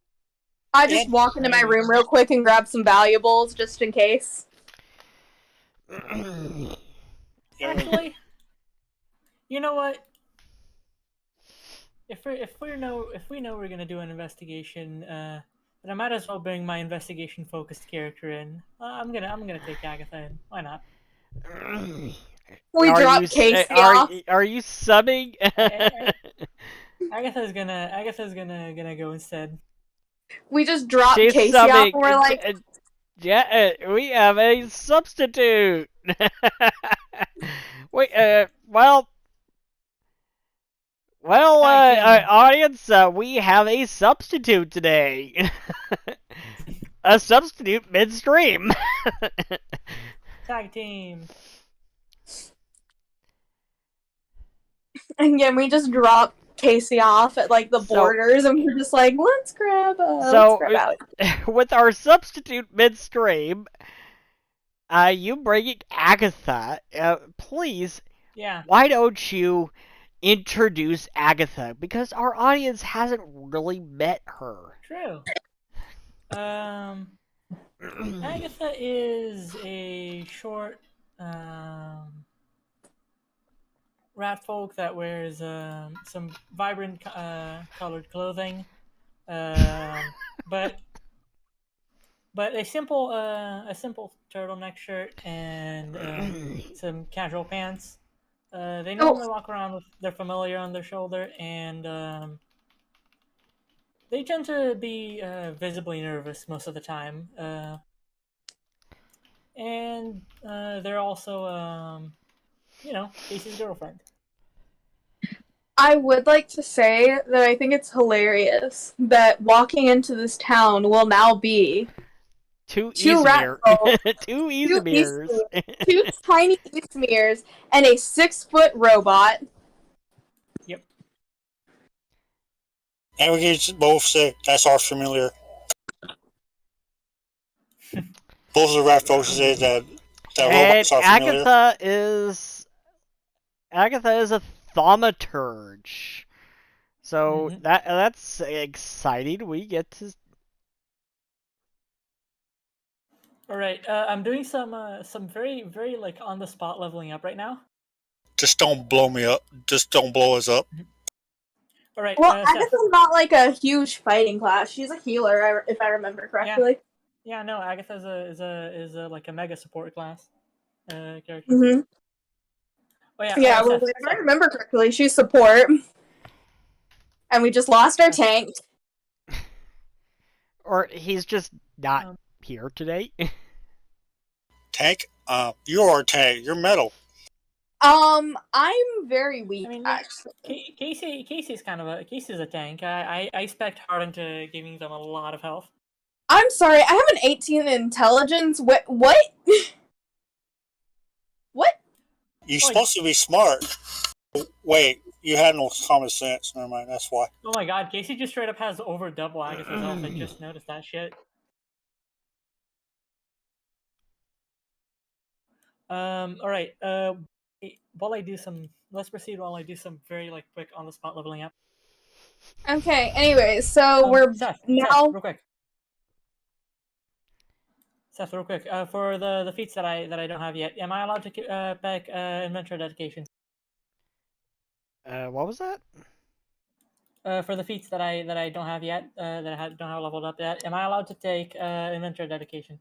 I just walk into my room real quick and grab some valuables just in case. Actually, you know what? If we know we're gonna do an investigation, then I might as well bring my investigation focused character in. I'm gonna take Agatha in. Why not? We drop Casey off. Are you subbing? Agatha's gonna go instead. We just drop She's Casey off subbing. and we're like, yeah, we have a substitute. Wait, well, audience, we have a substitute today. A substitute midstream. Tag team. and again, we just drop Casey off at like the borders and we're just like, let's grab out. With our substitute midstream, you bringing Agatha, please. Yeah. Why don't you introduce Agatha? Because our audience hasn't really met her. True. Agatha is a short rat folk that wears some vibrant colored clothing, but a simple turtleneck shirt and some casual pants. They normally walk around with their familiar on their shoulder, and they tend to be visibly nervous most of the time. And they're also, Casey's girlfriend. I would like to say that I think it's hilarious that walking into this town will now be two rat folk, two Izmirs, two tiny Izmirs, and a 6-foot robot. Yep. And we can both say that's our familiar. Both of the rat folks say that robot's our familiar. Agatha is a thaumaturge. So that's exciting. We get to. All right, I'm doing some very very like on the spot leveling up right now. Just don't blow me up. Just don't blow us up. All right. Well, Agatha's not like a huge fighting class. She's a healer, if I remember correctly. Yeah, no, Agatha is a like a mega support class character. Mm-hmm. Oh yeah. Yeah, well, if I remember correctly, she's support, and we just lost our tank. Or he's just not here today. Tank? You are a tank. You're metal. I'm very weak. I mean, actually. Casey's a tank. I expect hard into giving them a lot of health. I'm sorry, I have an 18 intelligence. What? What? You're supposed to be smart. Wait, you had no common sense. Never mind, that's why. Oh my god, Casey just straight up has over double Agatha's health. I just noticed that shit. Alright, let's proceed while I do some very like quick on the spot leveling up. Okay, anyways, so we're Seth, real quick. Seth, real quick. For the feats that I don't have yet, am I allowed to back inventor dedication? What was that? For the feats that I don't have yet, that I don't have leveled up yet, am I allowed to take inventor dedication?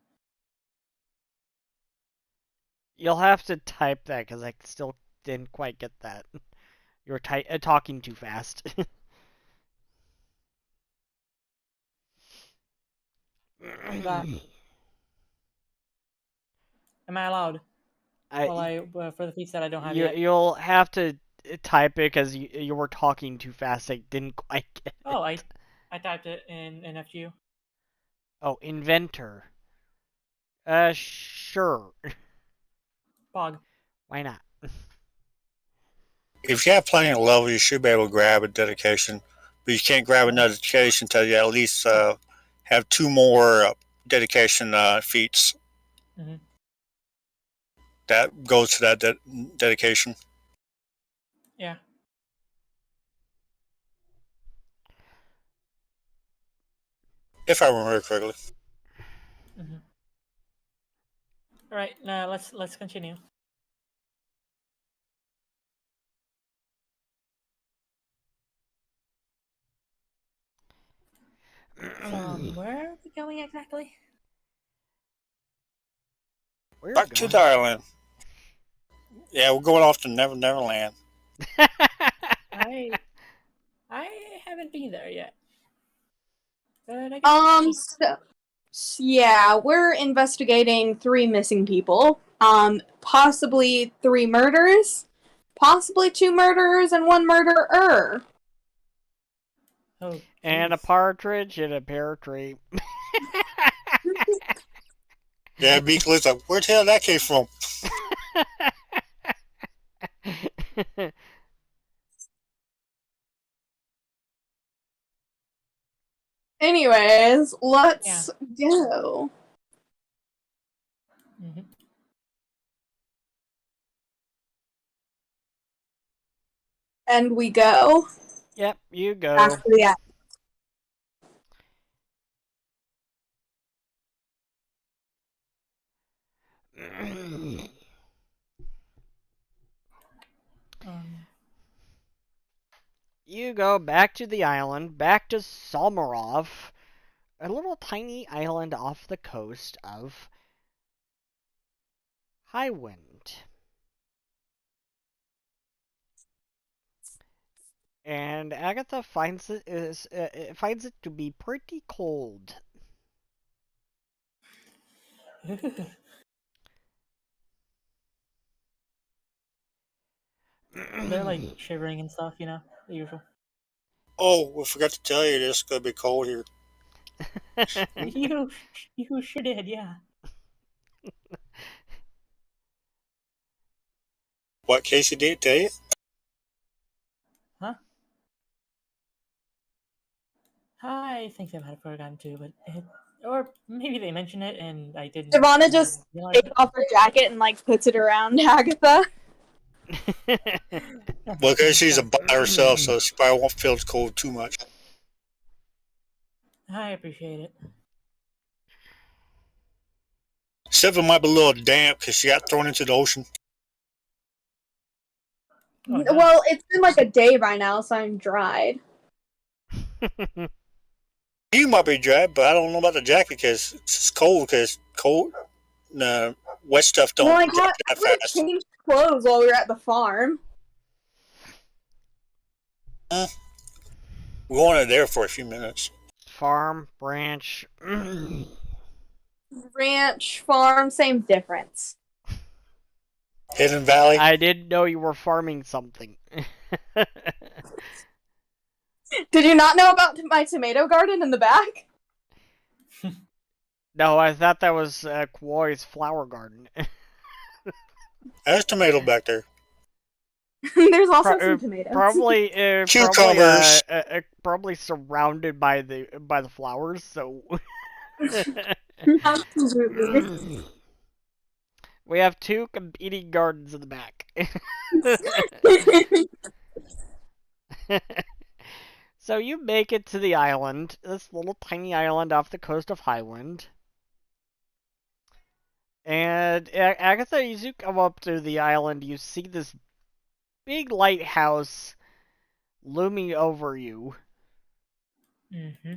You'll have to type that because I still didn't quite get that. You were talking too fast. Am I allowed? For the feats that I don't have yet. You'll have to type it because you were talking too fast. I didn't quite get it. Oh, I typed it in FGU. Oh, inventor. Sure. Bog. Why not? If you have plenty of level, you should be able to grab a dedication. But you can't grab a dedication until you at least have 2 more dedication feats. Mm-hmm. That goes to that dedication. Yeah. If I remember correctly. Mm-hmm. All right, now let's continue. Where are we going exactly? We're Back to going. the island. Yeah, we're going off to Neverland. I haven't been there yet. But I guess Yeah, we're investigating 3 missing people. Possibly 3 murders, possibly 2 murderers and 1 murderer. Oh, And a jeez. partridge in a pear tree. Yeah, Beakley's like, where the hell that came from? Anyways, let's go. Mm-hmm. And we go Yep, you go. after the act. You go back to the island, back to Salmarov, a little tiny island off the coast of Highwind. And Agatha finds it to be pretty cold. They're like shivering and stuff, you know, the usual. Oh, we forgot to tell you it's gonna be cold here. You sure did, yeah. What, Casey didn't tell you? Huh? I think they might have forgotten to, but or maybe they mentioned it and I didn't. Savannah just realize takes it. off her jacket and like puts it around Agatha. Well, because she's by herself, so she probably won't feel cold too much. I appreciate it. Except it might be a little damp because she got thrown into the ocean. Oh, no. Well, it's been like a day by now, so I'm dried. You might be dry, but I don't know about the jacket because it's cold. Because cold, no, wet stuff don't Well, I dry that would have fast. changed clothes while we were at the farm. We wanted there for a few minutes. Farm, branch. Ranch, farm, same difference. Hidden Valley. I didn't know you were farming something. Did you not know about my tomato garden in the back? No, I thought that was Kwoi's flower garden. There's tomato back there. There's also some tomatoes. Cucumbers. Probably surrounded by the flowers. So Absolutely. we have 2 competing gardens in the back. So you make it to the island, this little tiny island off the coast of Highwind. And Agatha, as you come up to the island, you see this big lighthouse looming over you. Mm-hmm.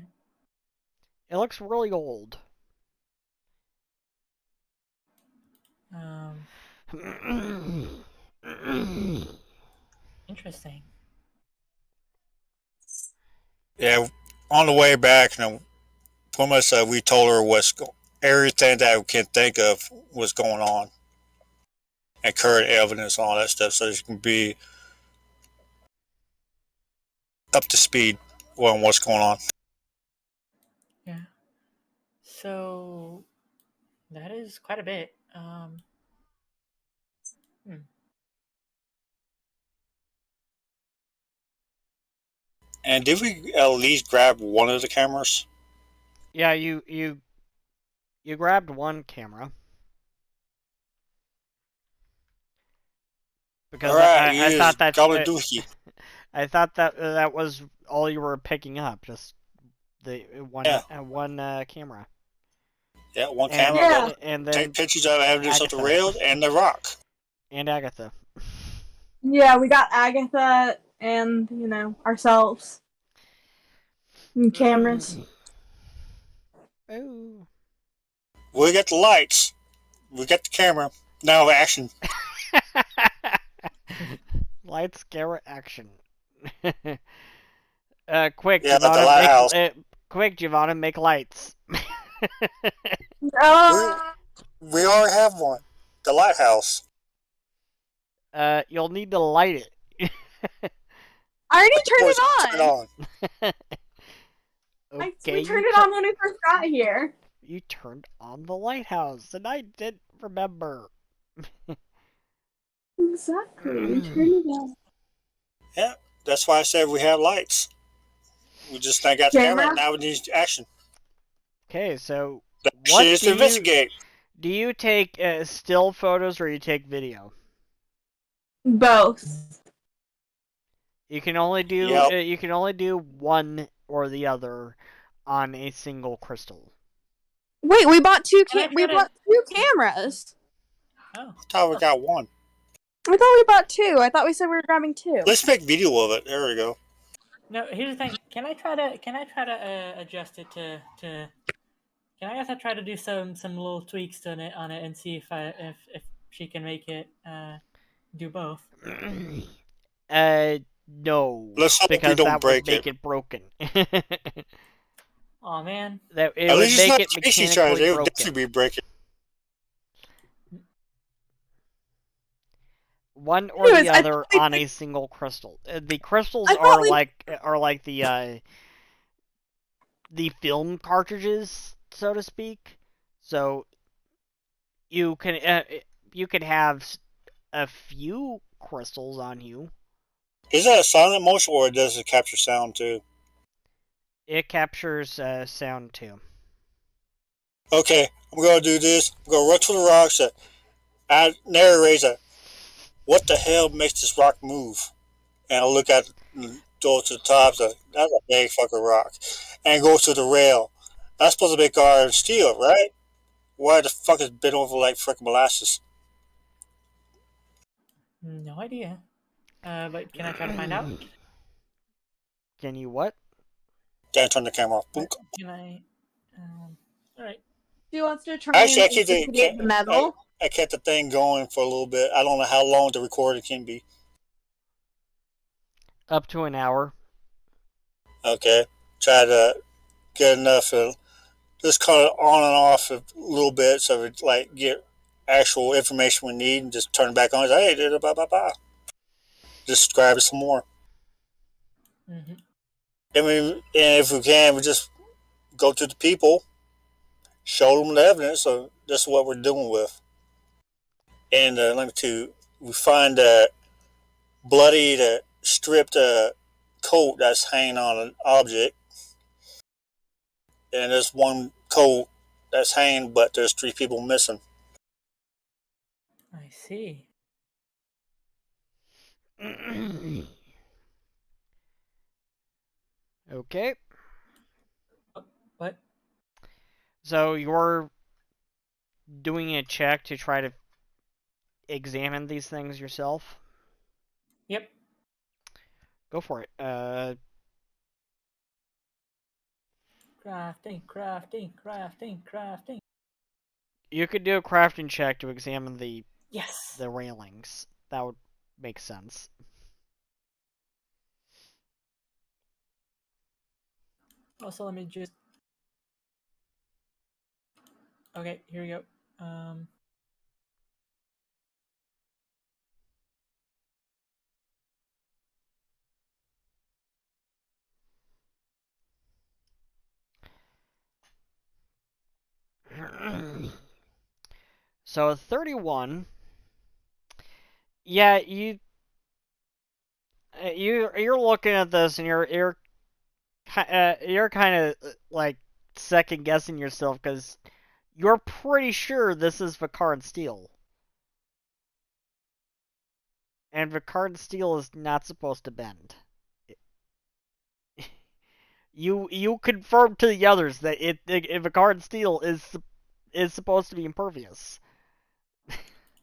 It looks really old. Interesting. Yeah, on the way back, pretty much we told her everything that we can think of was going on, and current evidence, and all that stuff, so she can be up to speed on what's going on. Yeah. So that is quite a bit. And did we at least grab one of the cameras? Yeah, you grabbed one camera. Because Alright, I thought that Gobbledookie. I thought that was all you were picking up, just The Yeah. one camera. Yeah, one And, camera. Yeah. But and then take pictures of evidence of the Agatha. rail and the rock. and Agatha. Yeah, we got Agatha and, ourselves. And cameras. Oh. We got the lights. We got the camera. Now action. Lights, camera, action. Quick, Yeah, the Giovanna, lighthouse. quick, Giovanna, make lights. We already have one. The lighthouse. You'll need to light it. I already turned Boys, it turn on. Okay, We turned it on when we first got here. You turned on the lighthouse, and I didn't remember. Exactly. We turned it on. Yeah, that's why I said we have lights. We just not got the camera. Camera? Now we need action. Okay, so Shit is to investigate. do you take still photos or you take video? Both. You can only do Yep. you can only do one or the other on a single crystal. Wait, we bought two Can I try to- bought two cameras. Oh. I thought we got one. I thought we bought two. I thought we said we were grabbing two. Let's make video of it. There we go. No, here's the thing. Can I try to adjust it to? Can I also try to do some little tweaks on it and see if she can make it do both? No, Let's hope we because don't that break would make it. it broken. Oh man. That it At would least it's make not it Casey trying. mechanically They would broken. definitely be breaking. One or Anyways, the I other thought we on a single crystal. The crystals I thought are like the film cartridges, so to speak. So you can have a few crystals on you. Is that a silent motion or does it capture sound too? It captures sound too. Okay, I'm gonna do this. I'm gonna run to the rocks. I narrate it. What the hell makes this rock move? And I look at go to the top. That's a big fucking rock. And go to the rail. That's supposed to be guard and steel, right? Why the fuck is it been over like freaking molasses? No idea. But can I try to find out? Can you what? Then turn the camera off. Boom. Can I? All right. She wants to try Actually, I and keep investigate the metal. I kept the thing going for a little bit. I don't know how long the recording can be. Up to an hour. Okay. Try to get enough of just cut it on and off a little bit so we like get actual information we need and just turn it back on. Hey, did it, blah, blah, blah. Just grab it some more. Mm-hmm. And if we can, we just go to the people, show them the evidence. So that's what we're dealing with. And we find a bloody, stripped coat that's hanging on an object. And there's one coat that's hanging, but there's 3 people missing. I see. Okay. What? So you're doing a check to try to examine these things yourself? Yep. Go for it. Crafting. You could do a crafting check to examine the Yes. railings. That would make sense. Also, let me just. Okay, here we go. So a 31. Yeah, you're looking at this and you're kind of like second guessing yourself because you're pretty sure this is Vicard steel. And Vicard steel is not supposed to bend. You confirmed to the others that if a card steel is supposed to be impervious.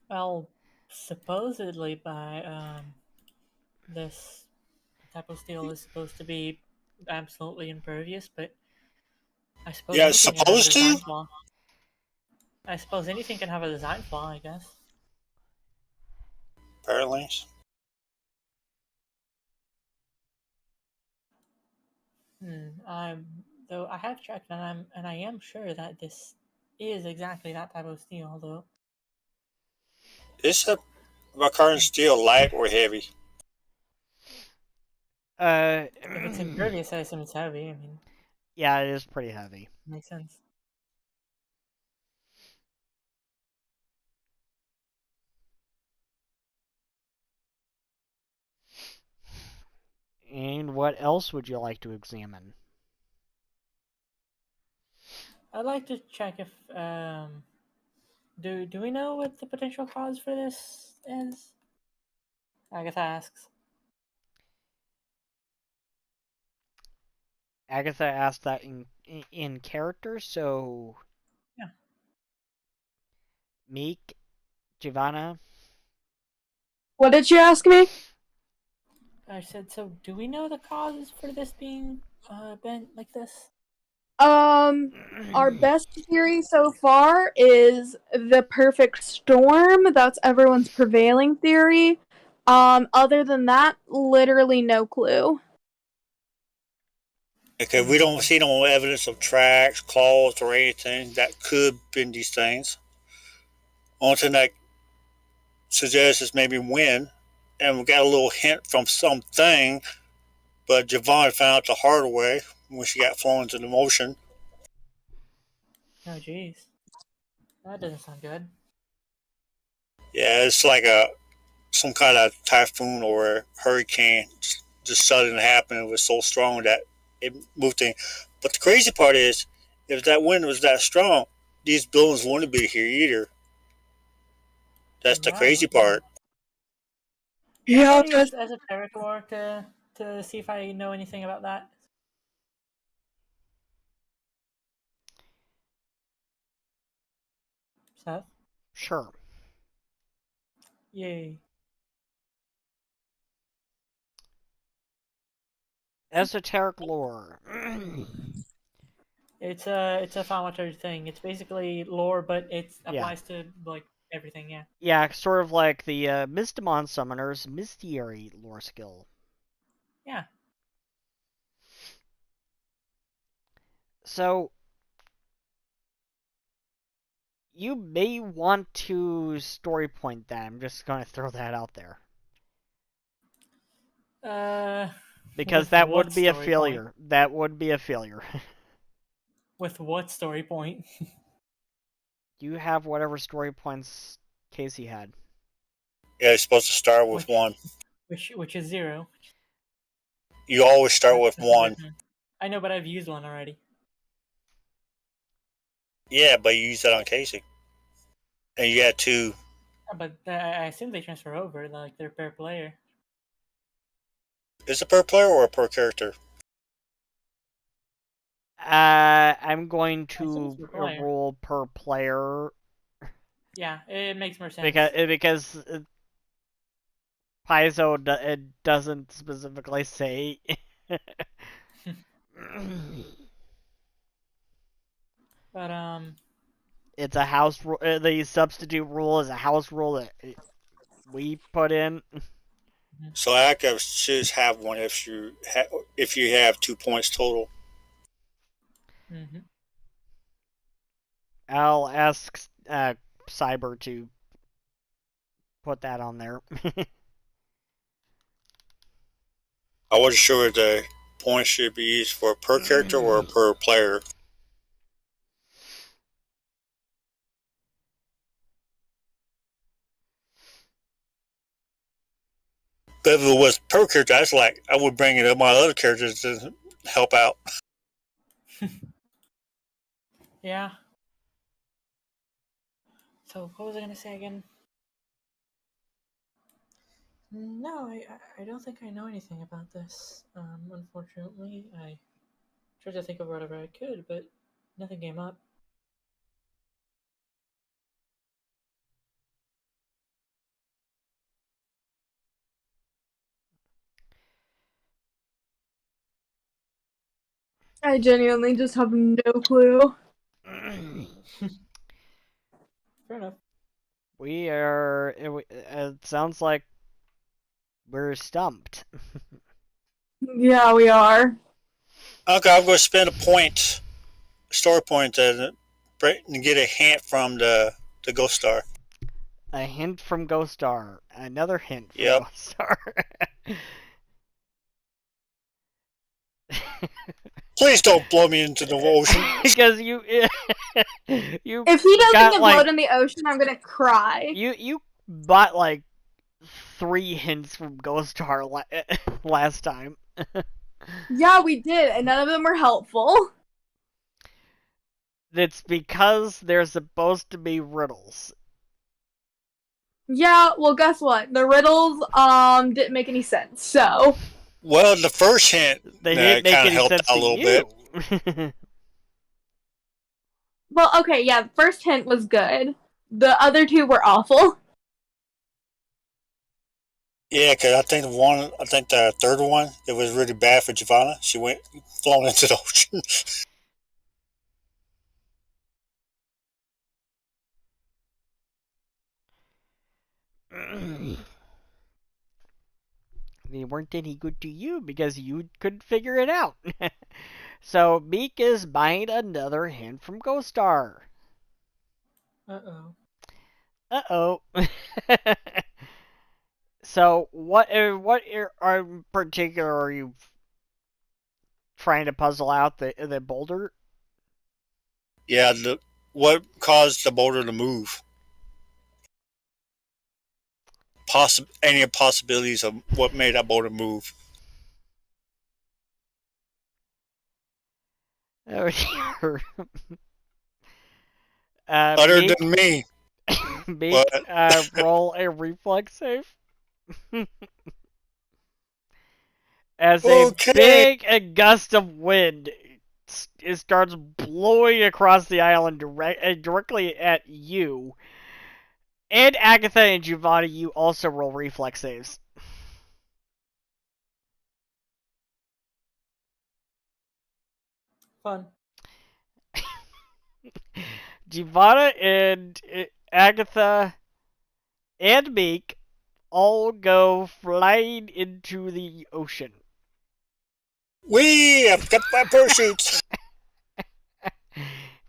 Well, supposedly by this type of steel is supposed to be absolutely impervious, but I suppose Yeah, it's anything can have a supposed to. design flaw. I suppose anything can have a design flaw, I guess. Apparently. Though I have checked and I am sure that this is exactly that type of steel, though. Is my current steel light or heavy? If it's impervious, I assume it's heavy. I mean, Yeah, it is pretty heavy. makes sense. And what else would you like to examine? I'd like to check if do we know what the potential cause for this is? Agatha asks. Agatha asked that in character, so Yeah. Meek, Giovanna. What did you ask me? I said, so do we know the causes for this being bent like this? Our best theory so far is the perfect storm. That's everyone's prevailing theory. Other than that, literally no clue. Okay, we don't see no evidence of tracks, claws, or anything that could bend these things. Only thing that suggests is maybe wind, and we got a little hint from something, but Javon found out the hard way when she got flown into the motion. Oh, jeez. That doesn't sound good. Yeah, it's like some kind of typhoon or a hurricane just suddenly happened. It was so strong that it moved things. But the crazy part is, if that wind was that strong, these buildings wouldn't be here either. That's the Right. crazy part. Can I try Yeah, to use esoteric lore to see if I know anything about that? Seth? Sure. Yay. Esoteric lore. It's a thaumaturge thing. It's basically lore, but it Yeah. applies to like everything. Yeah. Yeah, sort of like the Mystimon Summoner's Mystiary lore skill. Yeah. So, you may want to story point that. I'm just going to throw that out there. Because With that what would be a story failure. point? That would be a failure. With what story point? You have whatever story points Casey had. Yeah, it's supposed to start with which, one. which is 0. You always start with That's the one. first one. I know, but I've used one already. Yeah, but you use that on Casey. And you got two. But I assume they transfer over, like they're per player. Is it per player or per character? I'm going I assume it's to per player. roll per player Yeah, it makes more sense. because Paizo it doesn't specifically say. But It's a house rule. The substitute rule is a house rule that we put in. So Active should have one if you have 2 points total. mm-hmm. I'll ask Cyber to put that on there. I wasn't sure if the points should be used for per character or per player. But if it was per character, that's like I would bring it up my other characters to help out. Yeah. So what was I gonna say again? No, I don't think I know anything about this. Unfortunately, I Tried to think of whatever I could, but nothing came up. I genuinely just have no clue. Fair enough. We are. It sounds like we're stumped. Yeah, we are. Okay, I'm going to spend a story point, to get a hint from the Ghost Star. A hint from Ghost Star. Another hint from Yep. Ghost Star. Please don't blow me into the ocean. Because you If he doesn't got get blown in the ocean, I'm gonna cry. you bought like 3 hints from Ghost Star last time. Yeah, we did, and none of them were helpful. It's because they're supposed to be riddles. Yeah, well, guess what? The riddles didn't make any sense. So. Well, the first hint They didn't make kind of any helped sense out to a little you. bit. Well, okay, yeah, the first hint was good. The other two were awful. Yeah, because I think the third one, it was really bad for Giovanna. She went flown into the ocean. They weren't any good to you because you couldn't figure it out. So Meek is buying another hint from Ghost Star. Uh-oh. Uh-oh. So what in particular are you trying to puzzle out? The boulder? Yeah, what caused the boulder to move? Any possibilities of what made that boulder move? Oh dear. Other Meek, than me. Meek, What? roll a reflex save. As a Okay. big gust of wind it starts blowing across the island directly at you. And Agatha and Giovanni, you also roll reflex saves. Fun. Giovanna and Agatha and Meek all go flying into the ocean. I've got my parachutes.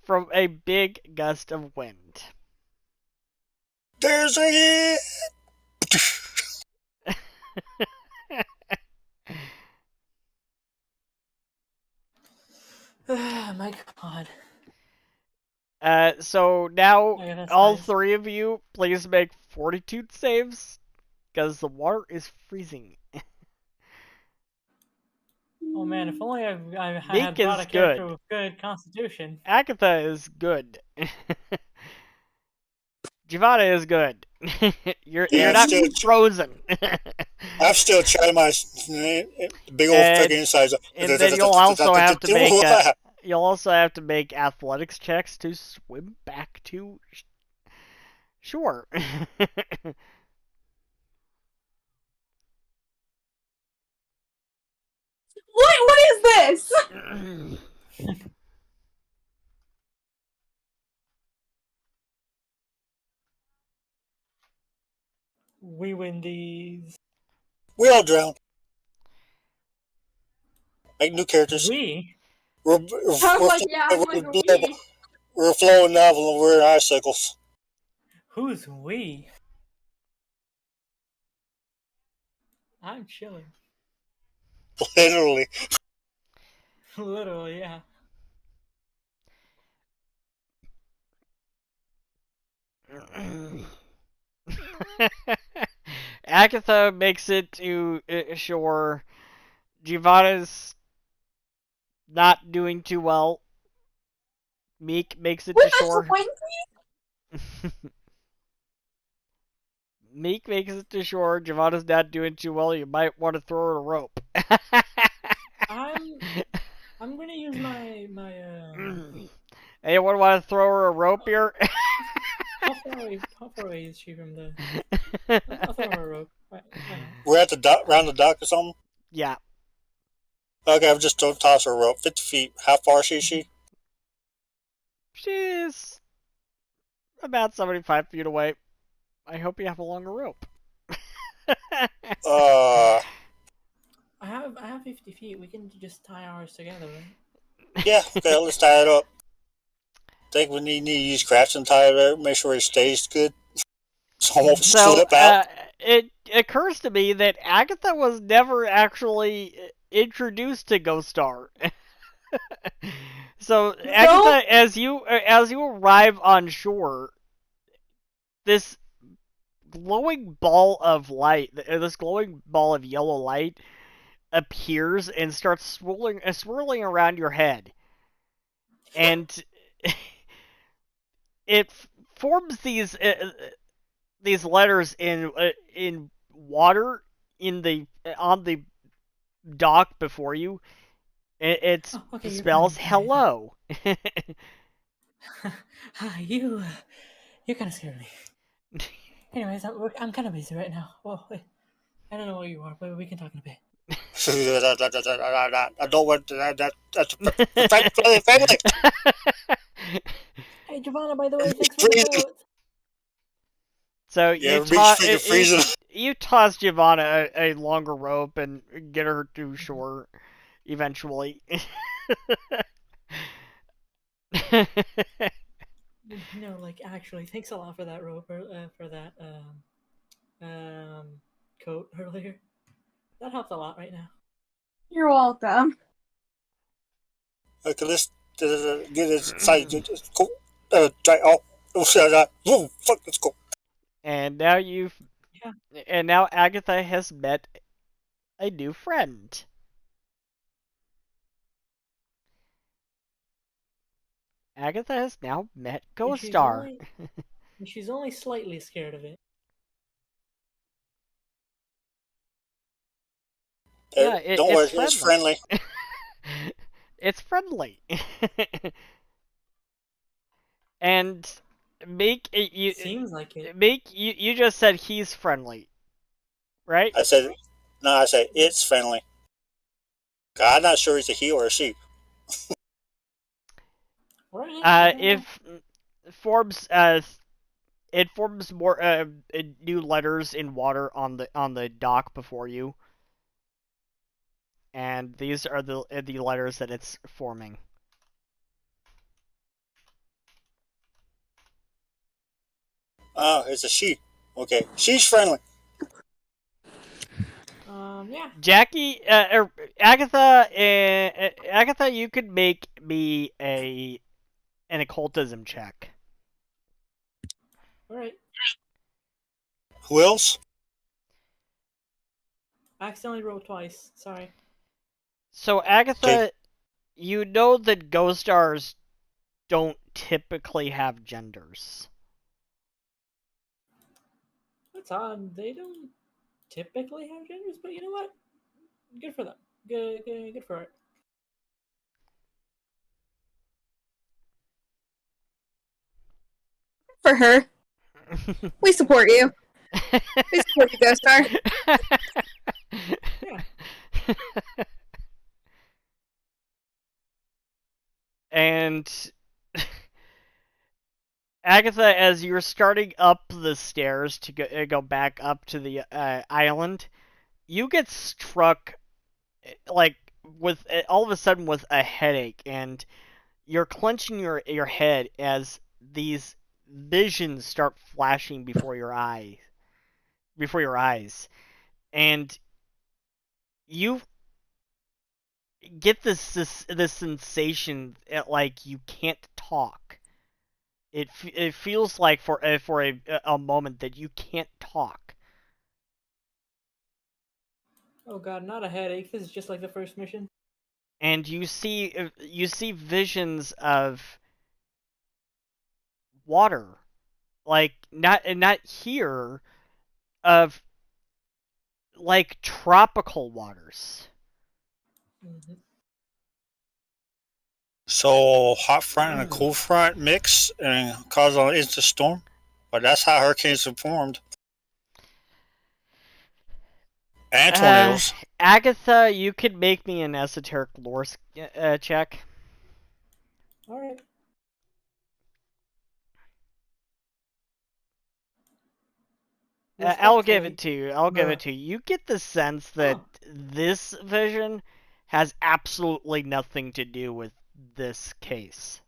From a big gust of wind. There's a hit. My God. So now, Okay, that's all nice. 3 of you, please make fortitude saves, because the water is freezing. Oh man, if only I Meek had brought is a character good. with good constitution. Agatha is good. Giovanna is good. You're not frozen. I'm still trying my big old figure insides. And then you'll also have to make athletics checks to swim back to shore. What is this? We win these. We all drown. Make new characters. We're flowing now and we're in icicles. Who's we? I'm chilling. Literally. Literally, yeah. Agatha makes it to shore. Giovanna's not doing too well. Meek makes it to shore. Meek makes it to shore. Giovanna's not doing too well. You might want to throw her a rope. I'm gonna use my Hey, anyone want to throw her a rope here? How far away is she from the? I'll throw her a rope. Why not? We're at the dock, around the dock or something. Yeah. Okay, I've just tossed her a rope. 50 feet. How far is she? She's about 75 feet away. I hope you have a longer rope. Uh, I have 50 feet. We can just tie ours together, right? yeah. Okay, let's tie it up. Think we need to use crafts and tie it up. Make sure it stays good. So I won't So, slip out. it occurs to me that Agatha was never actually introduced to Ghost Star. So, Agatha, as you arrive on shore, this glowing ball of light, this glowing ball of yellow light, appears and starts swirling around your head, and it forms these letters in water on the dock before you. It Okay, spells hello. you kind of scared me. Anyways, I'm kind of busy right now. Well, I don't know where you are, but we can talk in a bit. I don't want that. That's family. Hey, Giovanna, by the way, thanks for the boat. So Yeah, you toss Giovanna a longer rope and get her to shore eventually. No, like actually, thanks a lot for that rope for that coat earlier. That helps a lot right now. You're welcome. Okay, let's get inside. Go. Try. Oh, fuck. Let's go. And now now Agatha has met a new friend. Agatha has now met Ghost Star. She's only slightly scared of it. Don't worry, it's friendly. It's friendly. And seems like it. You just said he's friendly, right? I said it's friendly. I'm not sure it's a he or a she. If forms it forms more new letters in water on the dock before you, and these are the letters that it's forming. Oh, it's a she. Okay, she's friendly. Yeah. Jackie, Agatha, Agatha, you could make me an occultism check. All right. Who else? I accidentally wrote twice. Sorry. So Agatha, you know that ghost stars don't typically have genders. That's odd. They don't typically have genders, but you know what? Good for them. Good for it. For her. We support you. We support you, Ghost Star. Yeah. And Agatha, as you're starting up the stairs to go back up to the island, you get struck like with all of a sudden with a headache, and you're clenching your head as these visions start flashing before your eyes, and you get this sensation that, like, you can't talk. It feels like for a moment that you can't talk. Oh god, not a headache. This is just like the first mission. And you see visions of water, like not here, of like tropical waters. Mm-hmm. So hot front and a cool front mix and cause an instant storm. But that's how hurricanes are formed. And tornadoes. Agatha, you could make me an esoteric lore check. Alright. I'll give it to you. You get the sense that this vision has absolutely nothing to do with this case.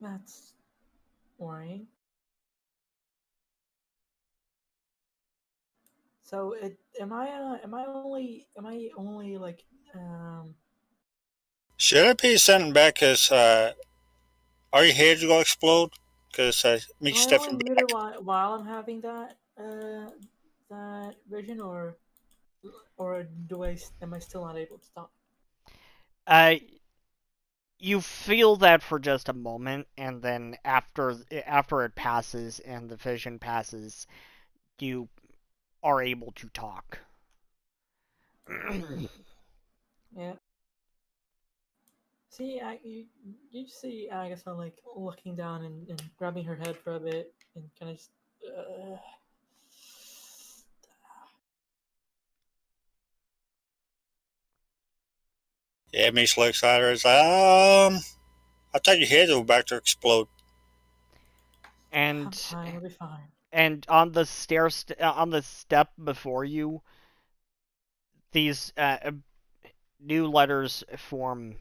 That's worrying. So am I only like Should I be sending back because are your heads gonna explode? Because me am I stepping only back. muted while I'm having that vision, or am I still not able to talk? You feel that for just a moment, and then after it passes and the vision passes, you are able to talk. Yeah. See, you see Agatha like looking down and grabbing her head for a bit and kind of just. Yeah, me looks at her. It's like, I thought your heads were about to explode. I'm fine. It'll be fine. And on the on the step before you, these new letters form.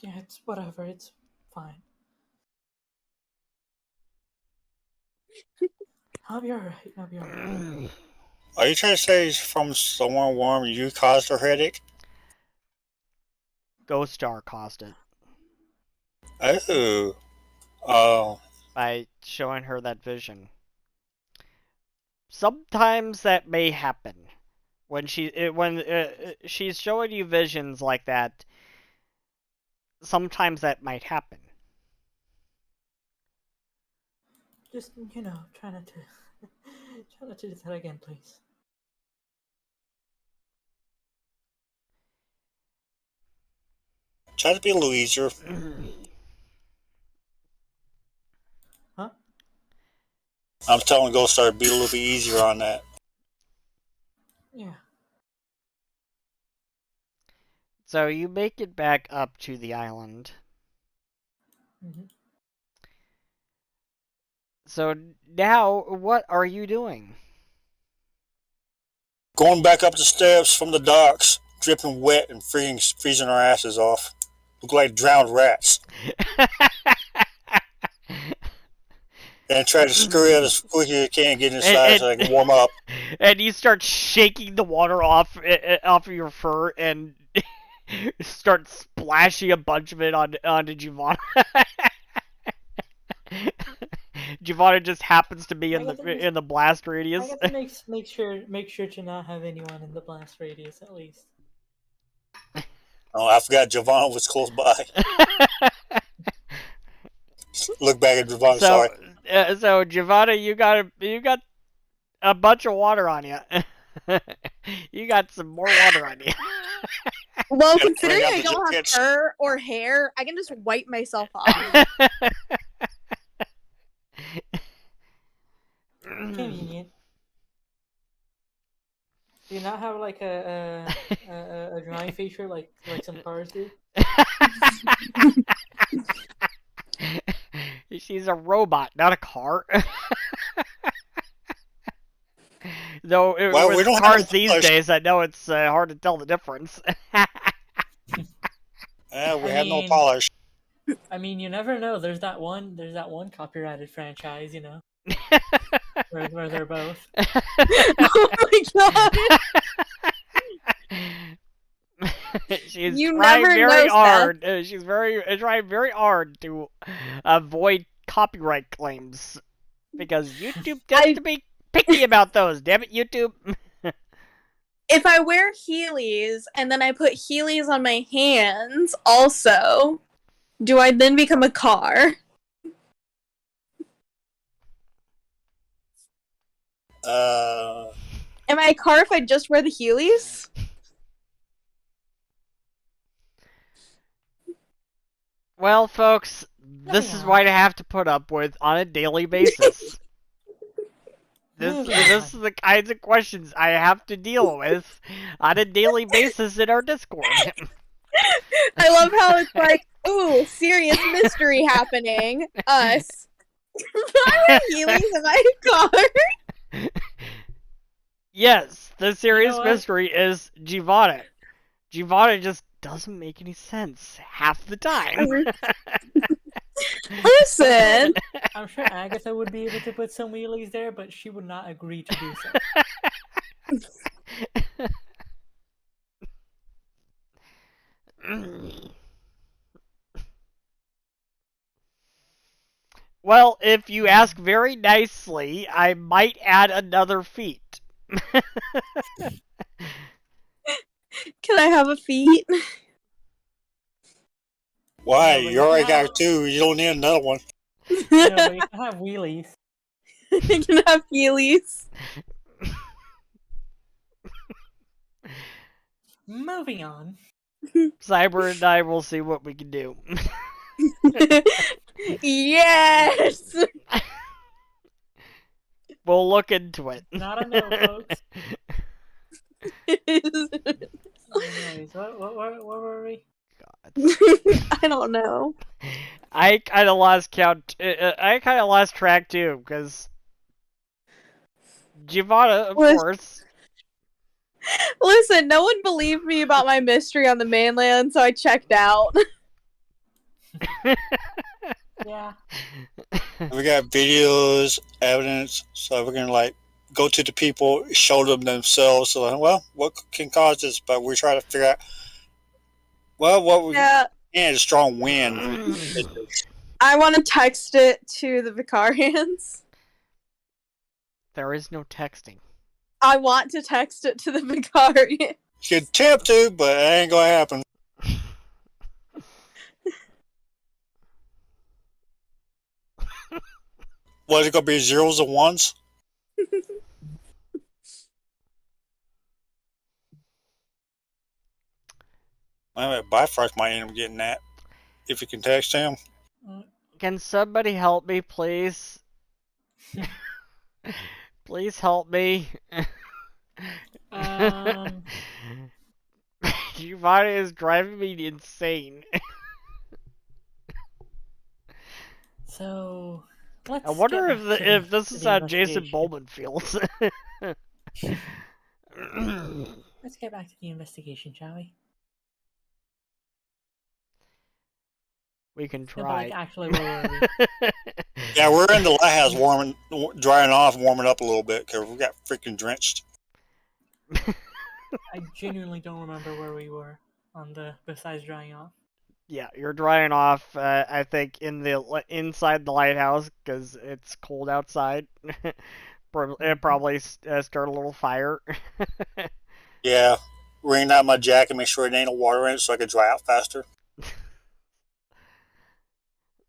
Yeah, it's whatever. It's fine. I'll be alright. Are you trying to say it's from someone warm and you caused her headache? Ghost Star caused it. Oh. By showing her that vision. Sometimes that may happen. When she's showing you visions like that, sometimes that might happen. Just, try not to do that again, please. Try to be a little easier. Huh? I'm telling Ghost Star to be a little bit easier on that. Yeah. So you make it back up to the island. Mm-hmm. So now, what are you doing? Going back up the steps from the docks, dripping wet and freezing our asses off. Look like drowned rats. And try to scurry out as quick as you can, get inside so I can warm up. And you start shaking the water off of your fur and start splashing a bunch of it onto Giovanna. Giovanna just happens to be in the blast radius. I got to make sure to not have anyone in the blast radius at least. Oh, I forgot Giovanna was close by. Look back at Giovanna. Sorry. So Giovanna, you got a bunch of water on you. You got some more water on you. Well, considering I don't have fur or hair, I can just wipe myself off. Convenient. Do you not have like a drying feature like some cars do? She's a robot, not a car. Though with cars these days, I know it's hard to tell the difference. We have no polish. I mean, you never know. There's that one copyrighted franchise, where they're both. Oh my god! She's trying very hard. She's trying very hard to avoid copyright claims because YouTube tends to be picky about those. Damn it, YouTube! if I wear Heelys and then I put Heelys on my hands also, do I then become a car? Am I a car if I just wear the Heelys? Well, folks, this is what I have to put up with on a daily basis. This is the kinds of questions I have to deal with on a daily basis in our Discord. I love how it's like, ooh, serious mystery happening. Us. I wear Heelys, am I a car? Yes, the serious what? mystery is Giovanna. Giovanna just doesn't make any sense half the time. Listen. I'm sure Agatha would be able to put some wheelies there, but she would not agree to do so. Well, if you ask very nicely, I might add another feet. Can I have a feet? Why? No, but You already you can got two. You don't need another one. No, but you can have wheelies. You can have Heelys. Moving on. Cyber and I will see what we can do. Yes! We'll look into it. Not a no, folks. Anyways, what were we? I don't know. I kind of lost count. I kind of lost track too, because Giovanna, of course. Listen, no one believed me about my mystery on the mainland, so I checked out. Yeah. We got videos, evidence, so we're gonna like go to the people, show them themselves. So, well, what can cause this? But we're trying to figure out. Well, what we Yeah. and a strong wind. I want to text it to the Vicarians. There is no texting. I want to text it to the Vicarians. You can attempt to, but it ain't gonna happen. What, is it gonna be zeros and ones? Well, Bifrost might end up getting that if you can text him. Can somebody help me, please? Please help me. Giovanna is driving me insane. So, let's. I wonder get back to if this the is how Jason investigation. Bowman feels. Let's get back to the investigation, shall we? We can No, but, try. like, actually, where were we? Yeah, we're in the lighthouse drying off, warming up a little bit because we got freaking drenched. I genuinely don't remember where we were on the besides drying off. Yeah, you're drying off. I think inside the lighthouse because it's cold outside. It probably start a little fire. Yeah, wringing out my jacket, make sure it ain't no water in it so I can dry out faster.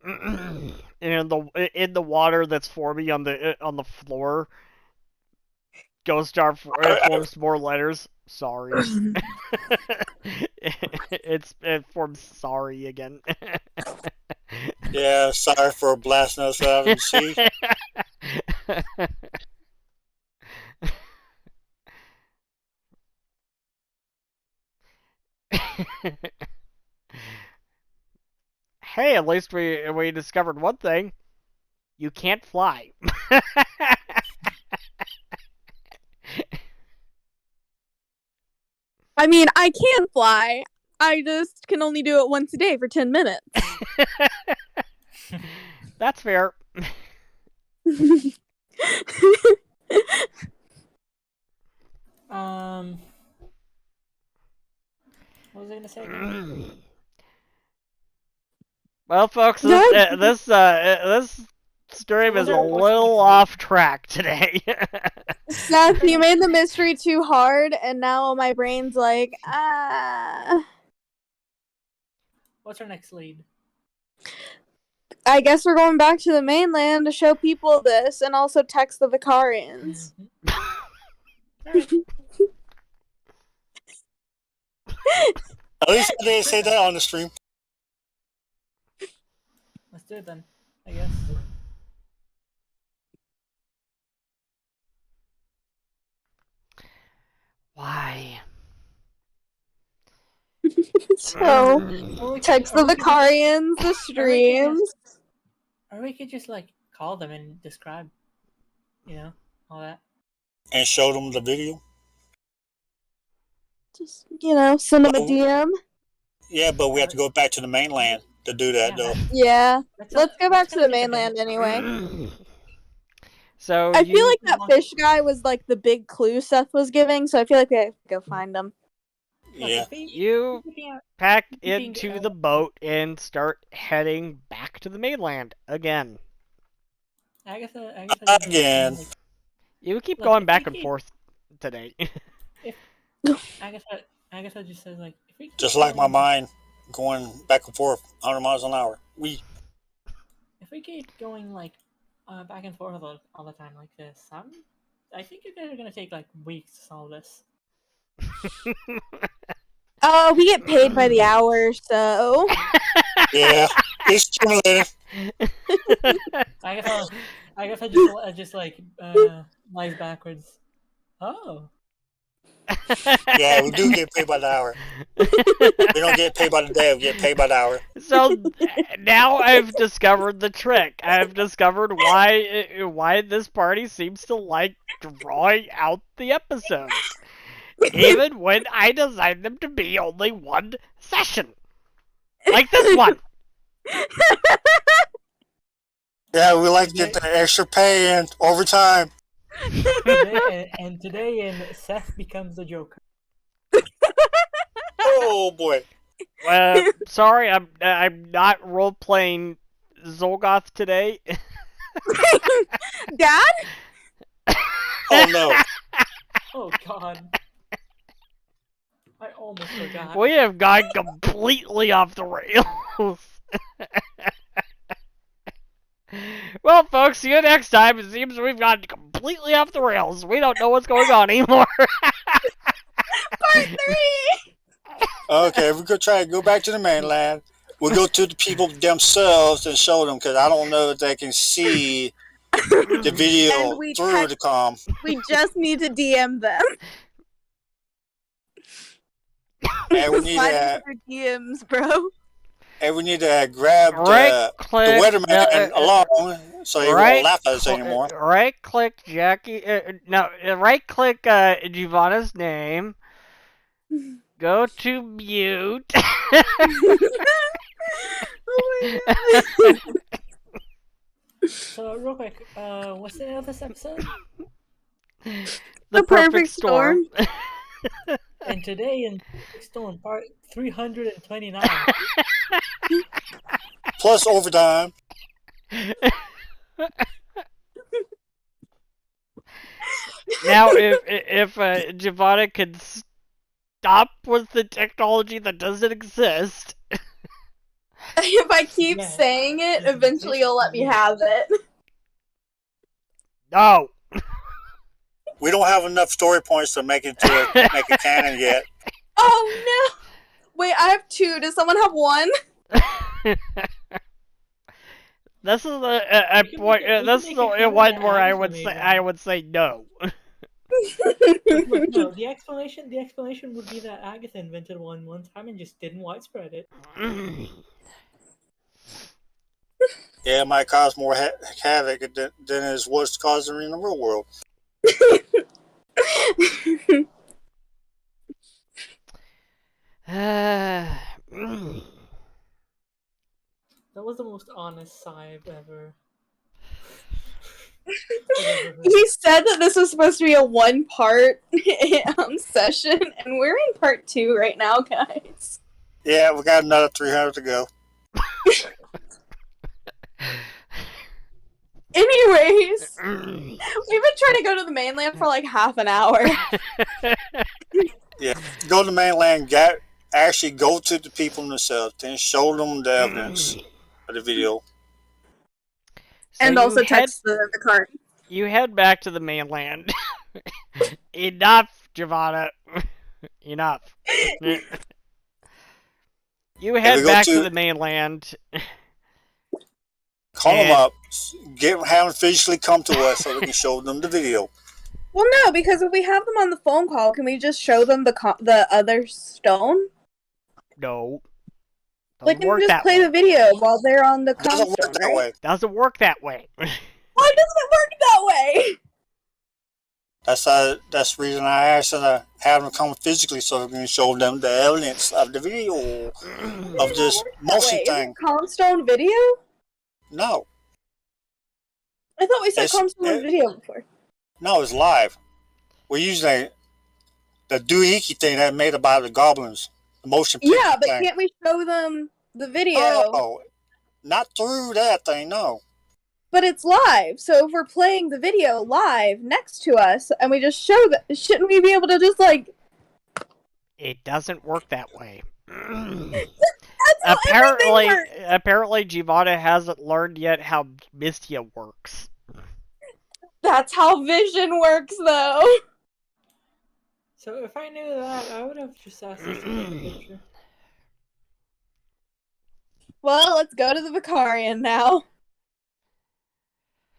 And in the water that's forming on the floor, Ghost Star forms more letters. Sorry. It forms sorry again. Yeah, sorry for blasting us out of the sea. Hey, at least we discovered one thing. You can't fly. I mean, I can fly. I just can only do it once a day for 10 minutes. That's fair. What was I gonna say again? Well, folks, this stream is a little off track today. Seth, you made the mystery too hard, and now my brain's like, What's our next lead? I guess we're going back to the mainland to show people this, and also text the Vicarians. Alright. At least I didn't say that on the stream. Let's do it then, I guess. Why? So, Or we could- text or the we could just- Vicarians, the streams. Or we could just like call them and describe, all that. And show them the video. Just, send them a Oh. DM. Yeah, but we have to go back to the mainland to do that, though. Yeah. Let's Let's go back to the take a bit. mainland anyway. So I you, feel like that fish guy was like the big clue Seth was giving, so I feel like we have to go find him. Look, Yeah. you Yeah. pack Being, into the boat and start heading back to the mainland again. Agatha Again. Like, You keep Look, going if back we and keep- forth today. Agatha just says like, if we keep Just like my going- mind going back and forth 100 miles an hour. If we keep going like back and forth all the time like this, I think you guys are gonna take like weeks to solve this. Oh, we get paid by the hour, so. Yeah, it's cumulative. Agatha just like lies backwards. Oh. Yeah, we do get paid by the hour. We don't get paid by the day, we get paid by the hour. So now I've discovered the trick. I've discovered why this party seems to like drawing out the episodes, even when I designed them to be only one session, like this one. Yeah, we like to get the extra pay and overtime. Today in Seth becomes the Joker. Oh boy. Sorry, I'm not role playing Zolgoth today. Dad? Oh no. Oh God. I almost forgot. We have gone completely off the rails. Well, folks, see you next time. It seems we've gone completely off the rails. We don't know what's going on anymore. Part 3! Okay, we're gonna try to go back to the mainland. We'll go to the people themselves and show them, because I don't know if they can see the video And we through the comm. We just need to DM them. And we need Slide to, into their DMs, bro. grab the Right-click, weatherman along so he won't laugh at us anymore. Right-click Jackie. Right-click Giovanna's name. Go to mute. Oh my god. So real quick, what's the name of this episode? The perfect storm. And today in Storm Part 329. Plus overtime. Now, if Giovanna can stop with the technology that doesn't exist. If I keep Yeah. saying it, eventually you'll let me have it. No. We don't have enough story points to make it canon yet. Oh no! Wait, I have 2. Does someone have 1? This is a point. This is the one where I would say no. Look, no, the explanation would be that Agatha invented one time and just didn't widespread it. Yeah, it might cause more havoc than it was causing in the real world. That was the most honest sigh I've ever. He said that this was supposed to be a 1-part session, and we're in part 2 right now, guys. Yeah, we got another 300 to go. Anyways, we've been trying to go to the mainland for like half an hour. Yeah, go to the mainland. Actually go to the people themselves and show them the evidence of the video. So And you also head, text the card. you head back to the mainland. Enough, Giovanna. Enough. You head back to the mainland. Call them up. Have them physically come to us so we can show them the video. Well, no, because if we have them on the phone call, can we just show them the other stone? No. Like, can we just play the video while they're on the Doesn't work stone, that right? way. Doesn't work that way. Why doesn't it work that way? That's the reason I asked them to have them come physically so we can show them the evidence of the video of this motion thing. Comstone video? No. I thought we said Comstone video before. No, it's live. We're using the doohickey thing that made about the goblins. The motion picture Yeah, but thing. can't we show them the video? Oh, not through that thing, no. But it's live, so if we're playing the video live next to us and we just show that, shouldn't we be able to just like... It doesn't work that way. That's how everything works. Apparently Giovanna hasn't learned yet how Mystia works. That's how vision works, though. So if I knew that, I would have just asked us to take a picture. Well, let's go to the Vicarian now.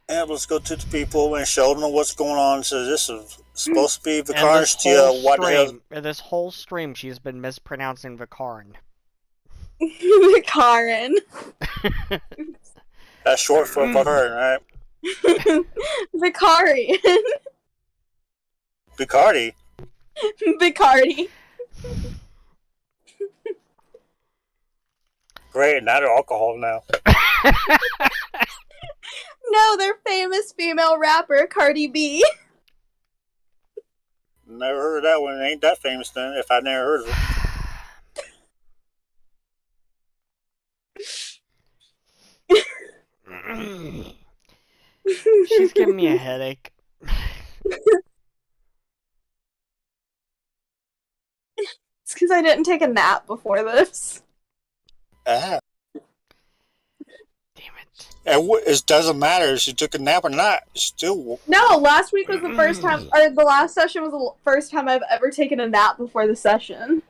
Yeah, let's go to the people and show them what's going on. So this is supposed to be Vicarian still. What the hell? This whole stream, she's been mispronouncing Vicarin. Vicarian. That's short for Vicarian, right? Vicarian. Vicardi. Vicardi. Great, now they're alcohol now. No, they're famous female rapper Cardi B. Never heard of that one. It ain't that famous then, if I never heard of it. She's giving me a headache. It's because I didn't take a nap before this. Ah. Damn it. And it doesn't matter if she took a nap or not. It's still... No, last week was the first time, or the last session was the first time I've ever taken a nap before the session.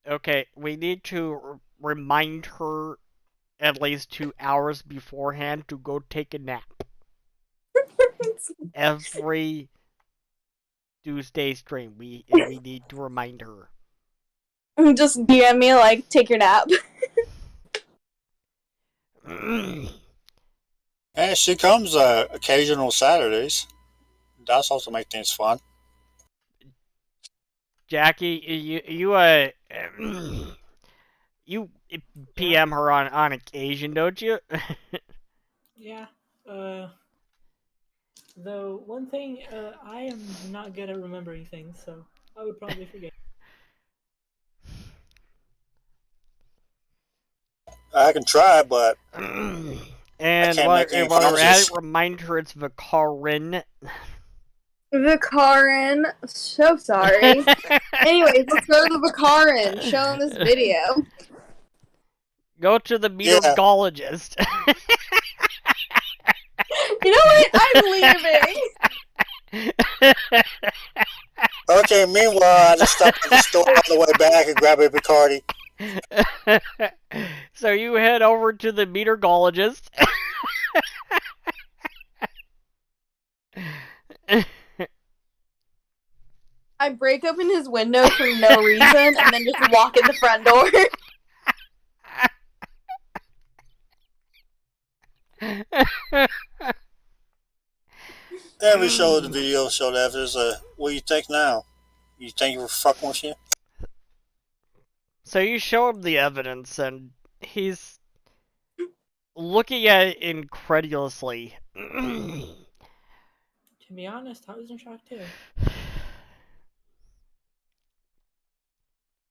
Okay, we need to remind her at least 2 hours beforehand to go take a nap. Every Tuesday stream, we need to remind her. Just DM me, like, take your nap. And she comes occasional Saturdays. That's also make things fun. Jackie, you PM her on occasion, don't you? Yeah. Though one thing, I am not good at remembering things, so I would probably forget. I can try, but... And while we're at it, remind her it's Vicarin. Vicarin, so sorry. Anyways, let's go to the Vicarin. Show him this video. Go to the meteorologist. You know what? I'm leaving. Okay, meanwhile, I just stopped at the store on the way back and grab a Bacardi. So you head over to the meteorologist. I break open his window for no reason and then just walk in the front door. Then we show the video, show the evidence. What do you think now? You think you were fucking with you? So you show him the evidence, and he's looking at it incredulously. To be honest, I was in shock too.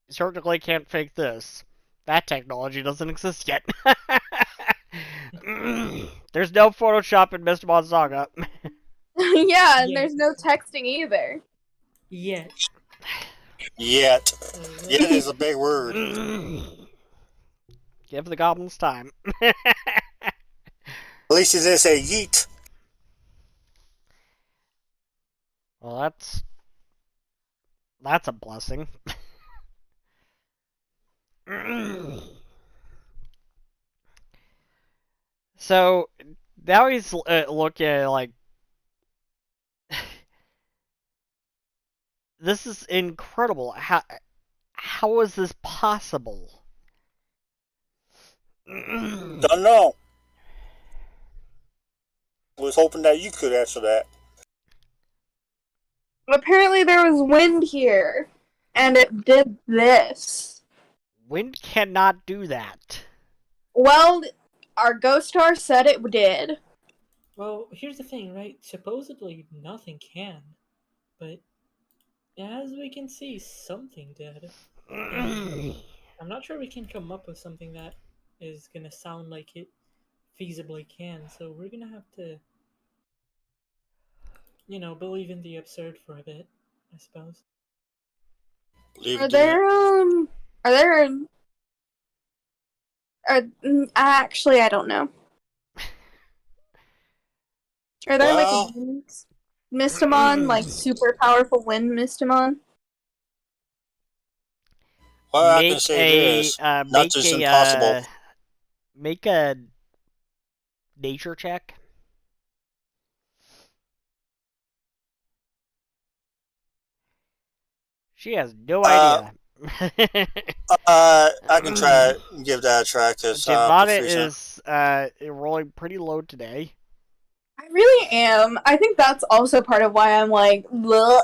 Certainly can't fake this. That technology doesn't exist yet. There's no Photoshop in Mystimon Saga. Yeah, and Yeah. there's no texting either. Yet. Yet. Yet is a big word. Give the goblins time. At least it didn't say yeet. Well, that's a blessing. So now he's looking at it like, this is incredible. How is this possible? Don't know. Was hoping that you could answer that. Apparently there was wind here, and it did this. Wind cannot do that. Well, our ghost star said it did. Well, here's the thing, right? Supposedly nothing can, but as we can see, something did. I'm not sure we can come up with something that is gonna sound like it feasibly can, so we're gonna have to, believe in the absurd for a bit, I suppose. Actually, I don't know. Are there Well- like winds? Mystimon, like super powerful wind Mystimon? Well, I can say this. Not just impossible. Make a nature check. She has no idea. I can try and give that a try because Giovanna is rolling pretty low today. I really am. I think that's also part of why I'm like, bleh.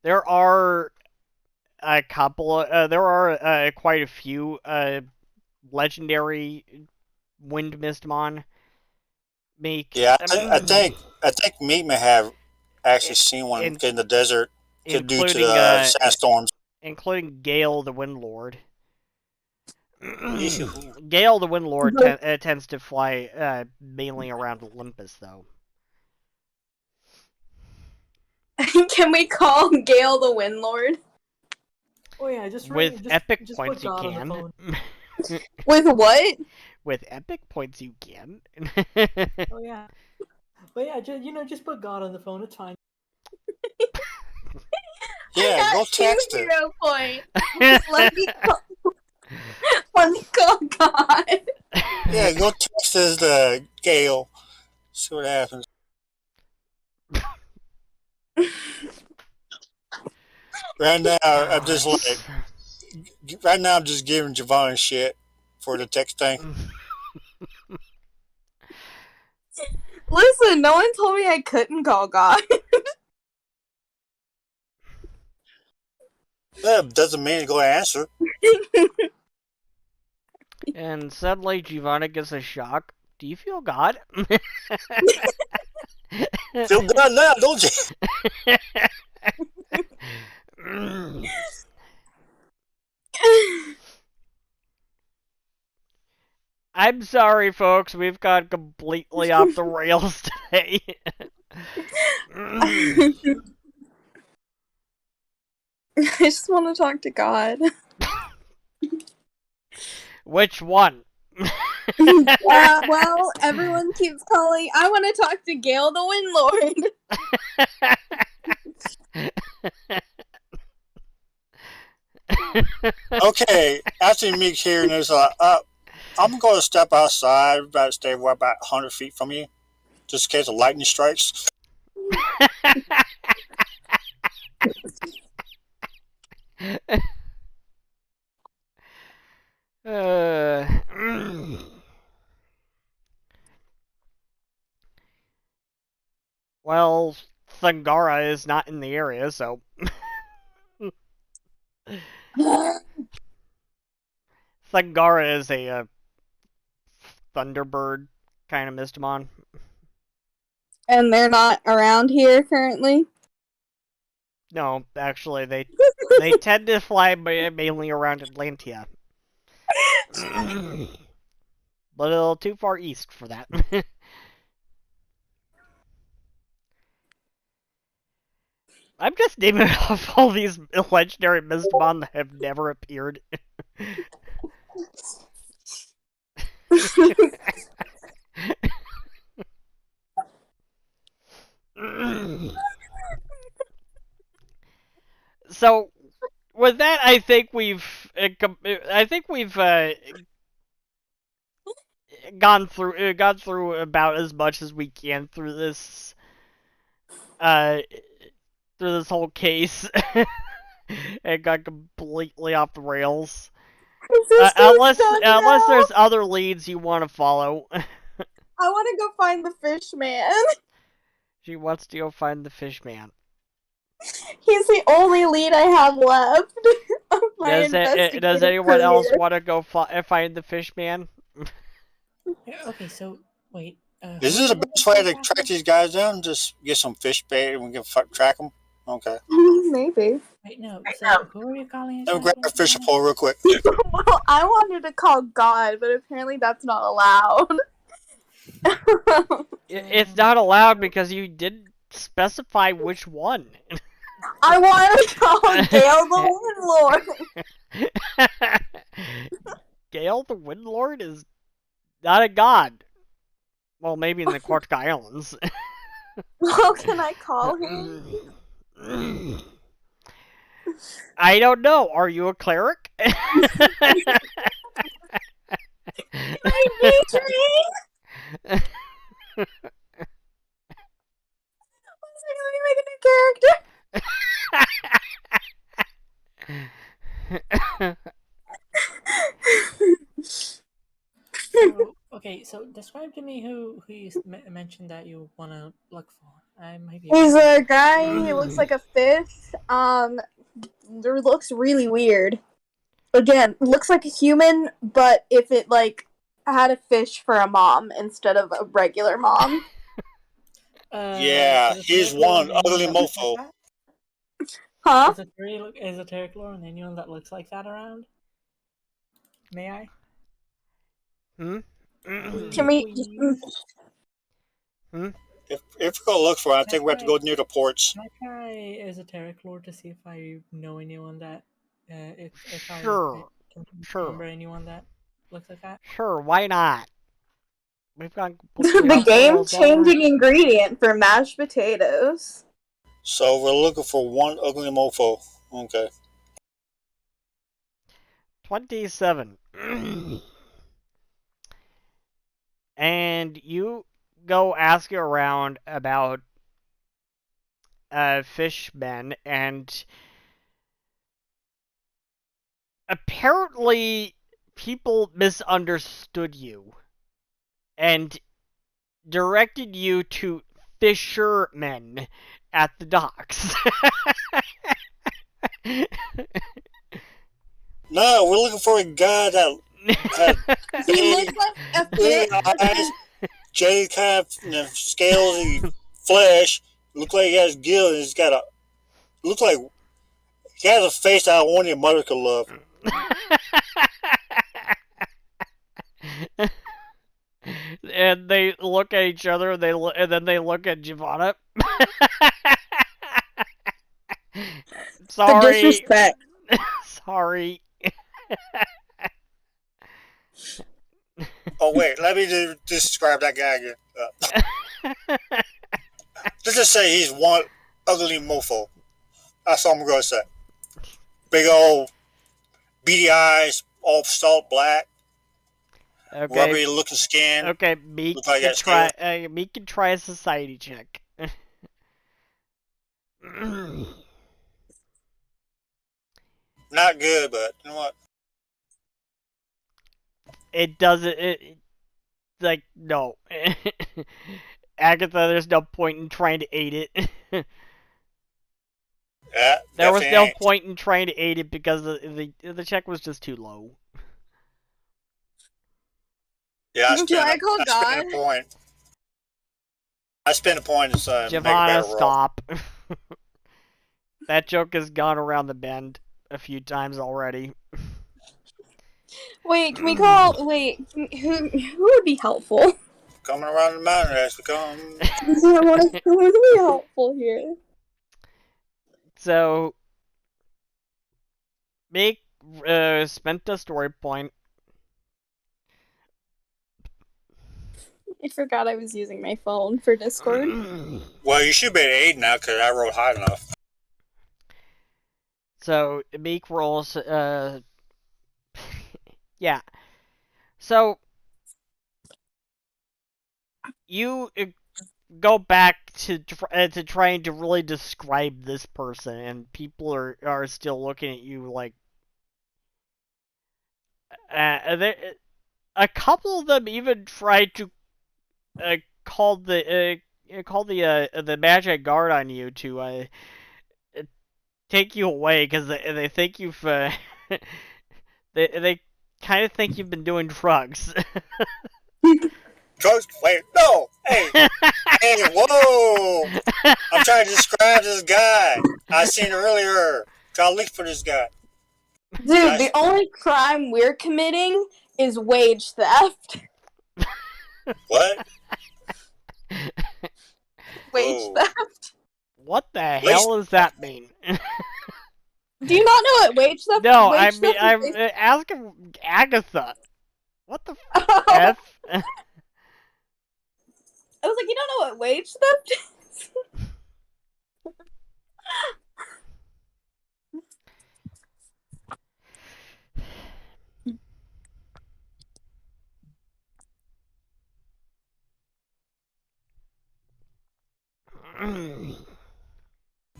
There are a couple. There are quite a few legendary wind Mistmon. Yeah, I think Meat may have actually seen one in the desert due to the sandstorms. Including Gale the Windlord. Gale the Windlord tends to fly mainly around Olympus, though. Can we call Gale the Windlord? Oh yeah, with epic just points put you God on the can. phone. With what? With epic points you can. Oh yeah, but yeah, just put God on the phone. It's fine. Yeah, go text her. her. 0 point. Let me call God. Yeah, go text us the Gale. See what happens. Right now, I'm just giving Giovanni shit for the text thing. Listen, no one told me I couldn't call God. That doesn't mean to go answer. And suddenly Giovanna gets a shock. Do you feel God? Feel God now, don't you? I'm sorry, folks. We've gone completely off the rails today. I just want to talk to God. Which one? Well, everyone keeps calling. I want to talk to Gale the Okay, after me hearing this, I'm going to step outside, about to stay about 100 feet from you, just in case of lightning strikes. Well, Thangara is not in the area, so... Thangara is a Thunderbird kind of Mystimon. And they're not around here currently? No, actually, they tend to fly mainly around Atlantia. But a little too far east for that. I'm just naming off all these legendary Mystimon that have never appeared. So, with that, I think we've gone through about as much as we can uh through this whole case. It got completely off the rails. Unless there's other leads you want to follow. I want to go find the fish man. She wants to go find the fish man. He's the only lead I have left. Of my Does anyone career. else want to go find the fish man? Yeah, okay, so wait. Is this the best way to track these guys down? Just get some fish bait and we can track them? Okay. Maybe. Wait, no. So who are you calling? Let me grab a fishing pole real quick. Well, I wanted to call God, but apparently that's not allowed. It's not allowed because you didn't specify which one. I want to call Gale the Windlord. Gale the Windlord is not a god. Well, maybe in the Quartic Islands. How can I call him? I don't know. Are you a cleric? My daydream. Let me make a new character. So, okay, so describe to me who you mentioned that you want to look for. I might be. He's a guy. He looks like a fish. Looks really weird. Again, looks like a human, but if it like had a fish for a mom instead of a regular mom. Yeah, he's one ugly mofo. Huh? Is it very esoteric lore and anyone that looks like that around? May I? Can we? If we're gonna look for it, I think we have to go near the ports. Can I try esoteric lore to see if I know anyone that if Sure. I can Sure. remember anyone that looks like that? Sure, why not? We've got The game-changing ingredient for mashed potatoes. So we're looking for one ugly mofo. Okay. 27. And you go asking around about fishmen, and apparently people misunderstood you and directed you to fishermen at the docks. No, we're looking for a guy that had He looks like a big fish. eyes, jade kind of scalesy flesh. Look like he has gills. And he's got look like he has a face that only a mother could love. And they look at each other, and then they look at Giovanna. Sorry. The disrespect. Oh Sorry. wait, let me describe that guy again. Let's just say he's one ugly mofo. That's all I'm gonna say. Big old beady eyes, all salt black, rubbery looking skin. Okay, Meek Look like can that try. Meek can try a society check. Not good, but you know what? It doesn't. Like, no. Agatha, there's no point in trying to aid it. Yeah, There was no ain't. point in trying to aid it because the check was just too low. Yeah, I Do spent I call a God? point. I spent a point to make a Giovanna, better roll. stop. That joke has gone around the bend a few times already. Wait, can we call? Wait, who would be helpful? Coming around the mountain as we come. Who would be helpful here? So, make spent a story point. I forgot I was using my phone for Discord. Well, you should be at 8 now because I rolled high enough. So, Meek rolls, yeah. So, you go back to trying to really describe this person, and people are still looking at you like, a couple of them even tried to call the magic guard on you to take you away because they think you've they kind of think you've been doing drugs. Drugs? Wait, no! Hey! Hey, whoa! I'm trying to describe this guy. I seen earlier. Try to look for this guy. Dude, the only crime we're committing is wage theft. What? Wage Whoa. theft? What the hell does that mean? Do you not know what wage theft? No, wage I mean, theft I'm is? asking Agatha. What the Oh, f? I was like, you don't know what wage theft is?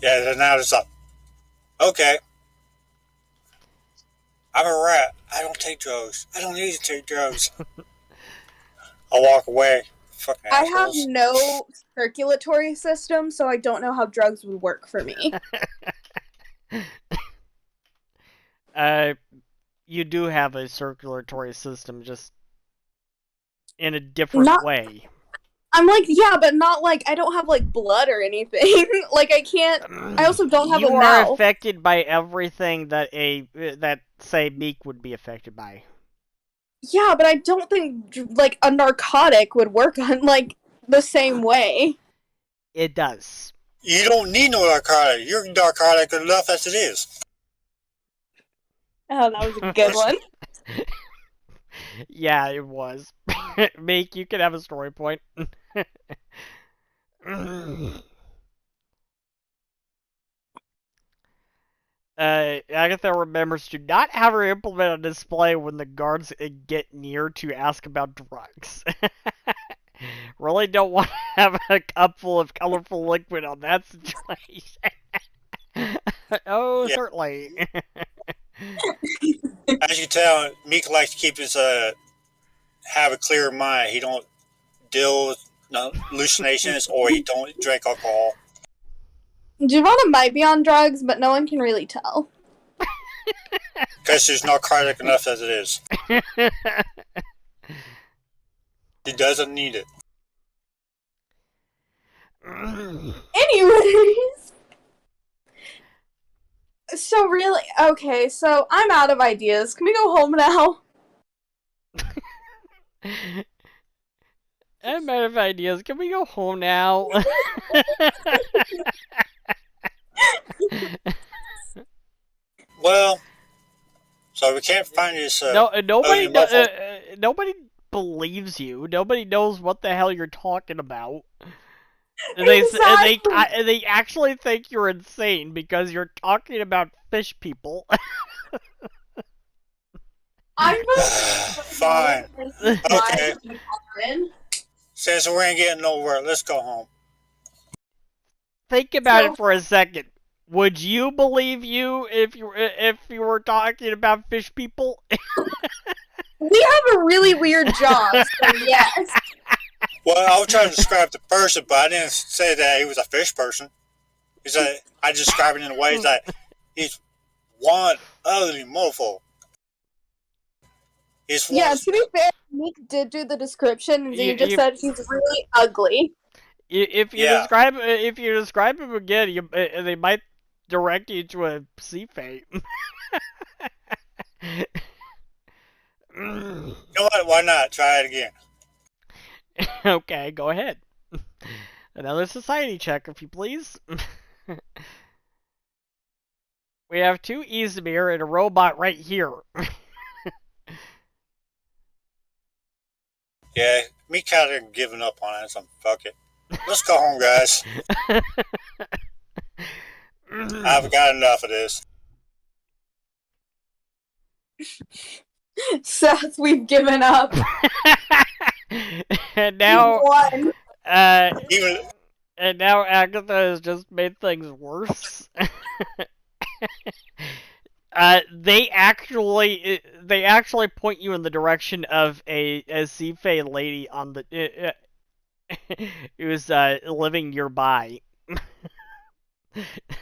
Yeah, now it's up. Okay. I'm a rat. I don't take drugs. I don't need to take drugs. I'll walk away. Fucking I have assholes. no circulatory system, so I don't know how drugs would work for me. You do have a circulatory system, just in a different Not- way. I'm like, yeah, but not like, I don't have like blood or anything. Like, I can't. I also don't have You a are mouth. affected by everything that say Meek would be affected by. Yeah, but I don't think like a narcotic would work on like the same way. It does. You don't need no narcotic. You're narcotic enough as it is. Oh, that was a good one. Yeah, it was. Meek, you can have a story point. Agatha remembers to not have her implement on display when the guards get near to ask about drugs. Really don't want to have a cup full of colorful liquid on that situation. Oh, Yeah. certainly. As you can tell, Meek likes to keep his have a clear mind. He don't deal with hallucinations or he don't drink alcohol. Giovanna might be on drugs, but no one can really tell. Because she's narcotic enough as it is. He doesn't need it. Anyways. So really, okay, so I'm out of ideas. Can we go home now? I'm out of ideas. Can we go home now? Well, so we can't find this. Nobody muffled. nobody believes you. Nobody knows what the hell you're talking about. They actually think you're insane because you're talking about fish people. I'm Fine. Okay. Since we ain't getting nowhere, let's go home. Think about it for a second. Would you believe you if you were talking about fish people? We have a really weird job, so yes. Well, I was trying to describe the person, but I didn't say that he was a fish person. I described it in a way that he's one ugly mofo. Yeah, to be fair, Nick did do the description, and he just said he's really ugly. If you describe him again, they might direct you to a sea fate. You know what? Why not? Try it again. Okay, go ahead. Another society check, if you please. We have 2 Izmir and a robot right here. Yeah, me kind of giving up on it, so fuck it. Let's go home, guys. I've got enough of this. Seth, we've given up. and now, One. Even and now Agatha has just made things worse. They actually point you in the direction of a Sife lady on the who's living nearby.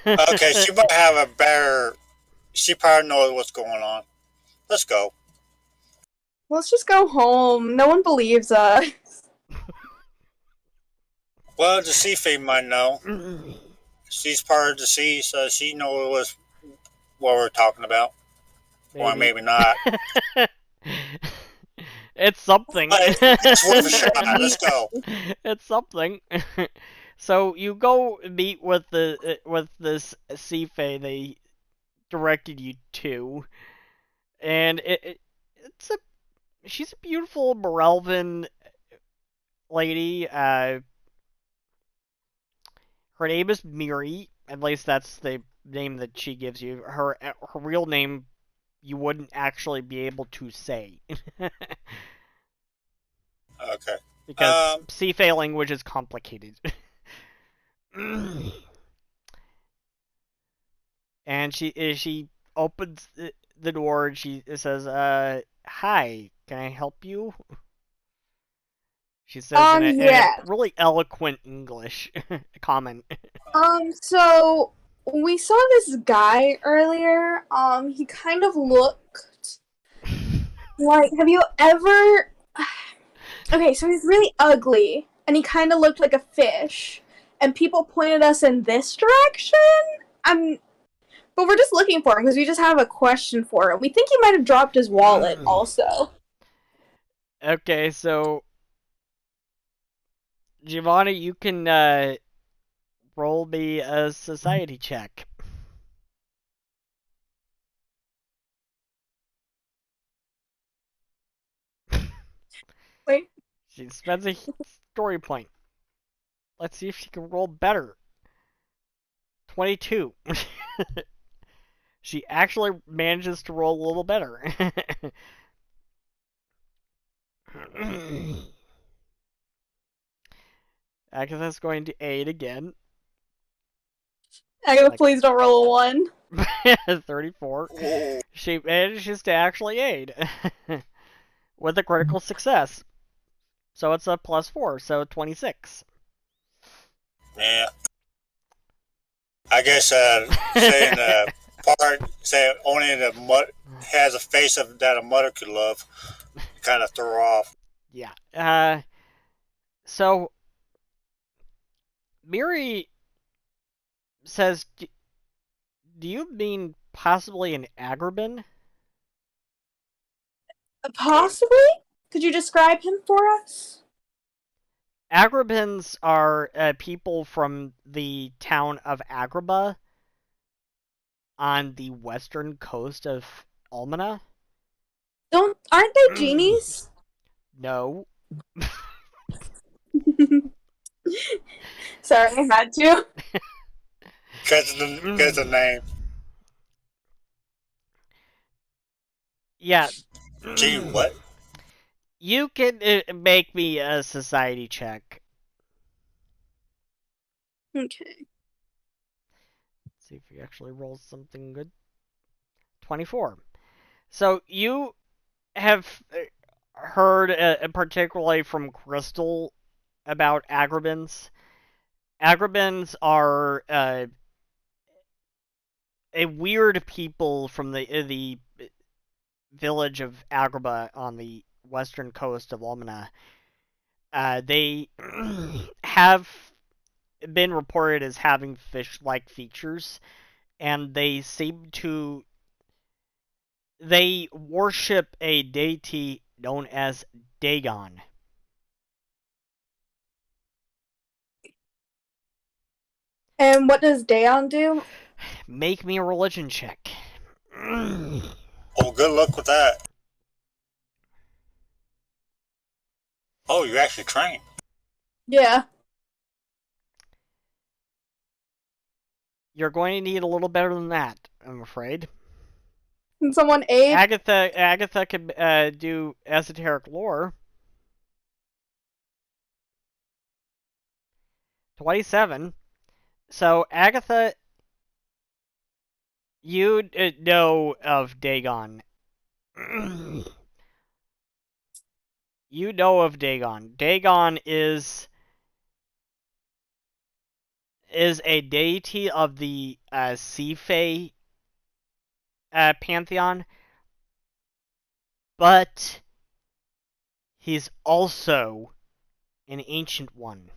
okay, she might have a better. She probably knows what's going on. Let's go. Let's just go home. No one believes us. Well, the sea fee might know. She's part of the sea, so she knows what we're talking about. Or maybe not. It's something. But it's worth a shot. Let's go. It's something. So you go meet with this Sife they directed you to, and she's a beautiful Morelvan lady. Her name is Miri. At least that's the name that she gives you. Her real name you wouldn't actually be able to say. Okay. Because Sife language is complicated. And she opens the door and she says, "Hi, can I help you?" She says in a really eloquent English comment. So we saw this guy earlier. He kind of looked like, have you ever... Okay, so he's really ugly, and he kind of looked like a fish, and people pointed us in this direction? But we're just looking for him, because we just have a question for him. We think he might have dropped his wallet, also. Okay, so... Giovanni, you can, roll me a society check. Wait. She spends a story point. Let's see if she can roll better. 22. She actually manages to roll a little better. Agatha's going to aid again. Agatha, please don't roll a 1. 34. She manages to actually aid. With a critical success. So it's a +4, so 26. Yeah. I guess saying saying only the mud has a face that a mother could love, kind of throw her off. Yeah. So Miri says, "Do you mean possibly an Agrabin?" Possibly? Could you describe him for us? Agrabins are people from the town of Agraba on the western coast of Almana. Aren't they genies? No. Sorry, I had to. Because the name. Yeah. Gee, what? You can make me a society check. Okay. Let's see if he actually rolls something good. 24. So you have heard, particularly from Crystal, about Agrabins. Agrabins are a weird people from the village of Agraba on the western coast of Almana. They have been reported as having fish-like features, and they worship a deity known as Dagon. And what does Dagon do? Make me a religion check. Oh, good luck with that. Oh, you actually trained. Yeah. You're going to need a little better than that, I'm afraid. Can someone aid? Agatha could do esoteric lore. 27. So, Agatha, you know of Dagon. You know of Dagon. Dagon is a deity of the Sea Fae pantheon, but he's also an ancient one.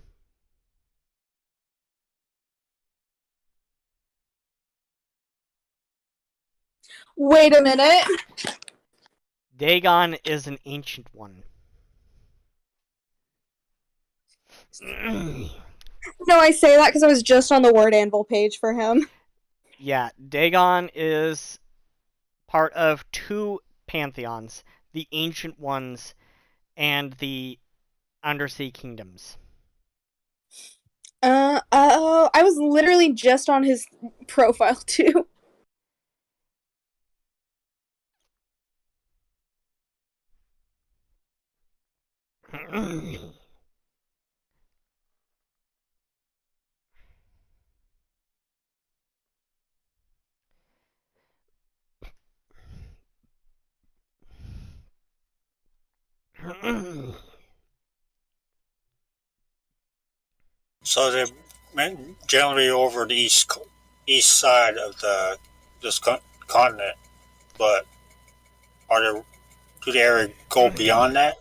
Wait a minute. Dagon is an ancient one. No, I say that because I was just on the word anvil page for him. Yeah, Dagon is part of two pantheons, the ancient ones and the undersea kingdoms. I was literally just on his profile too. So they're generally over the east side of this continent, but do they ever go beyond that?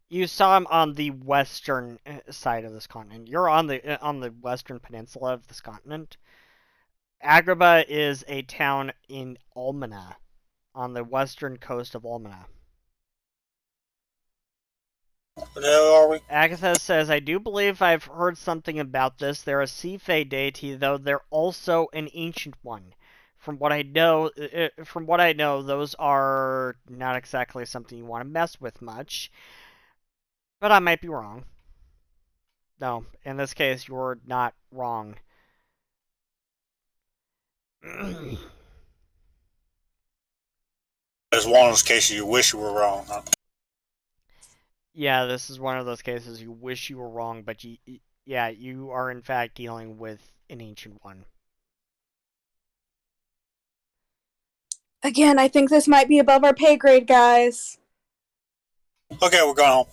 You saw him on the western side of this continent. You're on the western peninsula of this continent. Agrabah is a town in Almana, on the western coast of Almana. Where the hell are we? Agatha says, I do believe I've heard something about this. They're a sea fae deity, though they're also an ancient one. From what I know, those are not exactly something you want to mess with much. But I might be wrong. No, in this case, you're not wrong. It's one of those cases you wish you were wrong, huh? Yeah, this is one of those cases you wish you were wrong, but you are in fact dealing with an ancient one. Again, I think this might be above our pay grade, guys. Okay, we're going home.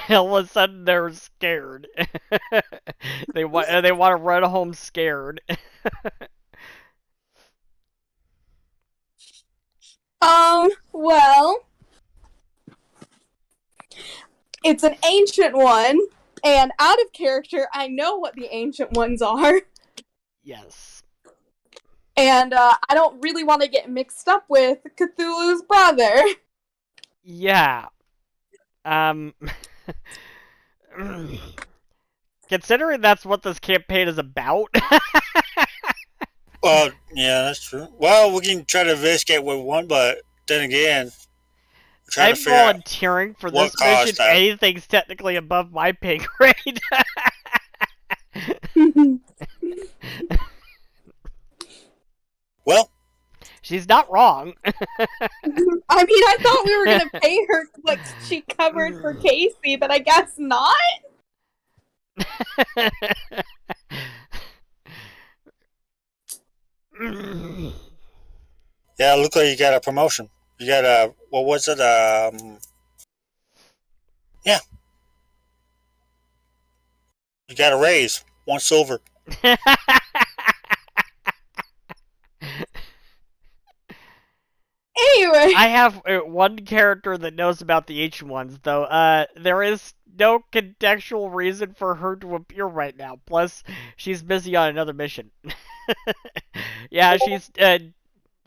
All of a sudden, they're scared. They want to run home scared. Well, it's an ancient one, and out of character, I know what the ancient ones are. Yes. And I don't really want to get mixed up with Cthulhu's brother. Yeah. Considering that's what this campaign is about. Well, yeah, that's true. Well, we can try to investigate with one, but then again, we're trying I'm to figure out volunteering for what this mission. caused that. Anything's technically above my pay grade. Well, she's not wrong. I mean, I thought we were gonna pay her what she covered for Casey, but I guess not. yeah, look like you got a promotion. You got a, what was it? Yeah. You got a raise. 1 silver. Anyway. I have one character that knows about the ancient ones, though. There is no contextual reason for her to appear right now. Plus, she's busy on another mission. Yeah,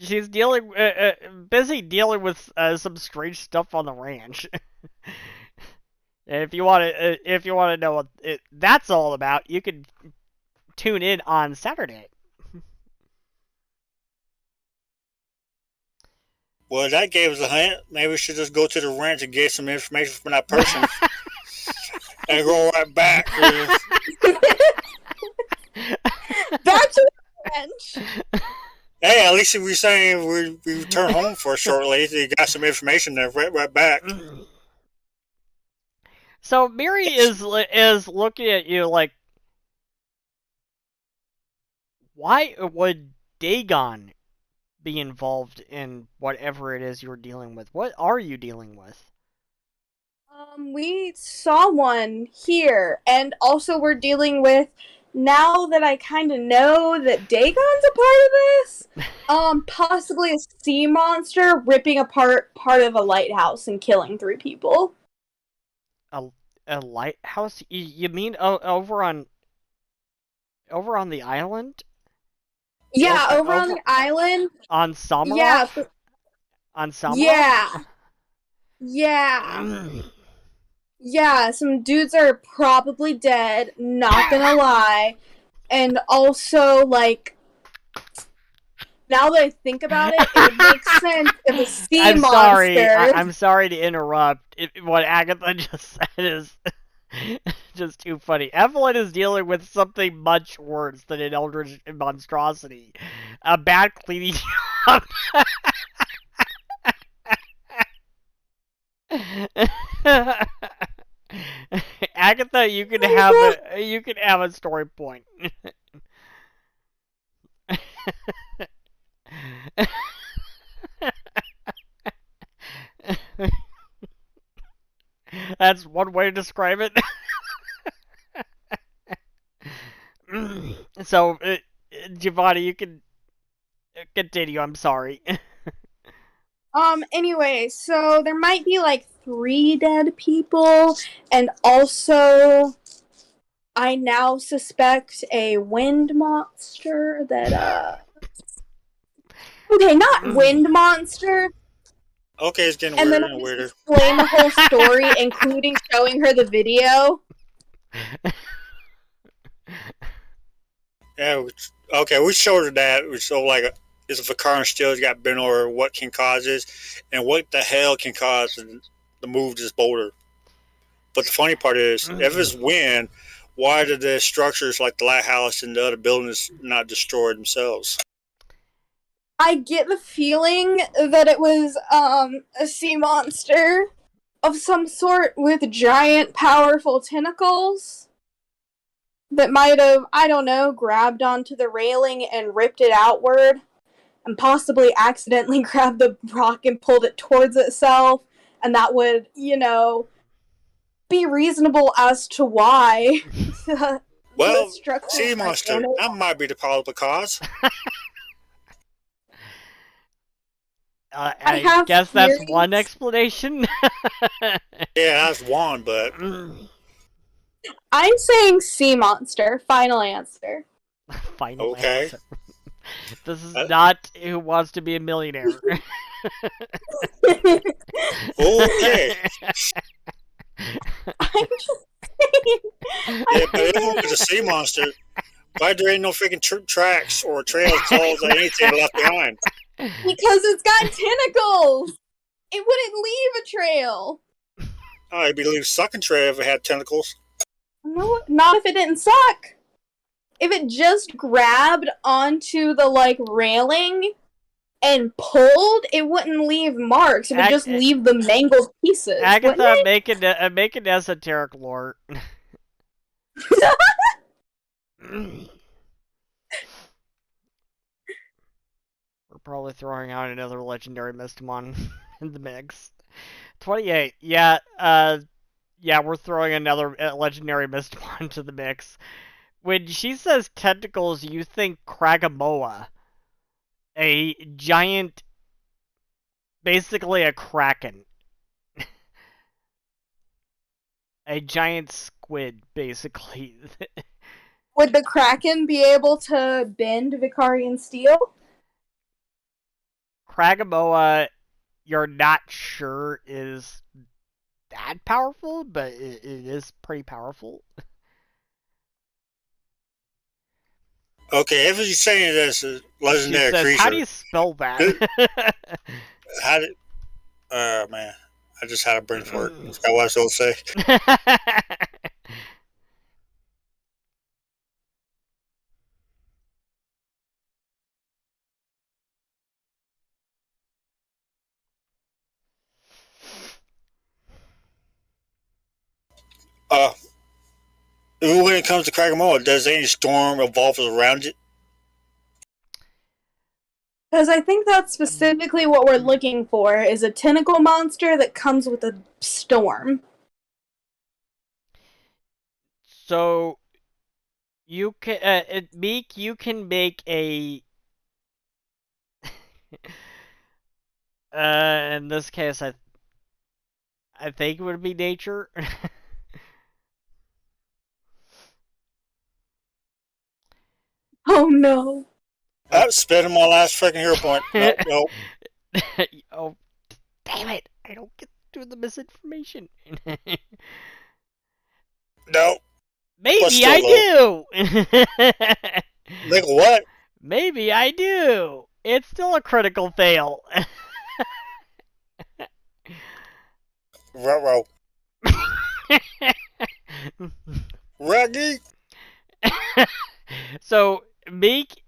she's dealing busy dealing with some strange stuff on the ranch. And if you want to know what that's all about, you can tune in on Saturday. Well, that gave us a hint. Maybe we should just go to the ranch and get some information from that person and go right back. That's a wrench. Hey, at least if we're saying we return home for a short later, you got some information there right back. So Miri is looking at you like, why would Dagon be involved in whatever it is you're dealing with? What are you dealing with? We saw one here, and also we're dealing with, now that I kind of know that Dagon's a part of this, possibly a sea monster ripping apart part of a lighthouse and killing 3 people. A lighthouse? You mean over on the island? Yeah, over on the island. On Samara? Yeah. On Samara? Yeah. Yeah. Yeah, some dudes are probably dead, not gonna lie. And also, like, now that I think about it, it would make sense if a sea monster... I'm sorry to interrupt. What Agatha just said is just too funny. Evelyn is dealing with something much worse than an eldritch monstrosity. A bad cleaning job. Agatha, you can have a story point. That's one way to describe it. So, Giovanni, you can continue. I'm sorry. Anyway, so there might be like 3 dead people, and also I now suspect a wind monster that, okay, not wind monster. Okay, it's getting And weirder then and weirder. Explain the whole story, including showing her the video. Yeah, okay, we showed her that. We showed, like, is if a car still got bent over, what can cause this, and what the hell can cause the move this boulder. But the funny part is, if it's wind, why did the structures like the lighthouse and the other buildings not destroy themselves? I get the feeling that it was a sea monster of some sort with giant, powerful tentacles that might have, I don't know, grabbed onto the railing and ripped it outward, and possibly accidentally grabbed the rock and pulled it towards itself, and that would, be reasonable as to why. Well, sea monster, that might be the probable cause. I guess that's one explanation. Yeah, that's one, but... I'm saying sea monster. Final answer. Final answer. This is not Who Wants to Be a Millionaire. Okay. I'm just saying. Yeah, but if it was a sea monster, why there ain't no freaking tracks or trails, calls, or anything left behind? Because it's got tentacles! It wouldn't leave a trail! Oh, it'd be leave sucking trail if it had tentacles. No, not if it didn't suck. If it just grabbed onto the, railing and pulled, it wouldn't leave marks. It would just leave the mangled pieces. Agatha, make an esoteric lore. We're probably throwing out another legendary Mystimon in the mix. 28. Yeah, we're throwing another legendary Mystimon into the mix. When she says tentacles, you think Kragamoa. A giant, basically a kraken. A giant squid, basically. Would the kraken be able to bend Vicarian steel? Kragamoa, you're not sure is that powerful, but it is pretty powerful. Okay, if he's saying this She legendary says, "How do creature, you spell that?" how did? Man, I just had a brain fart. I forgot what I was supposed to say. Uh, when it comes to Kragamoa, does any storm evolve around it? Because I think that's specifically what we're looking for, is a tentacle monster that comes with a storm. So you can, Meek, you can make a. In this case, I think it would be nature. Oh no. I'm spending my last freaking hero point. Nope. Oh, damn it! I don't get to do the misinformation. Nope. Maybe I do. Like what? Maybe I do. It's still a critical fail. Ruh-roh. Raggy? So, Meek,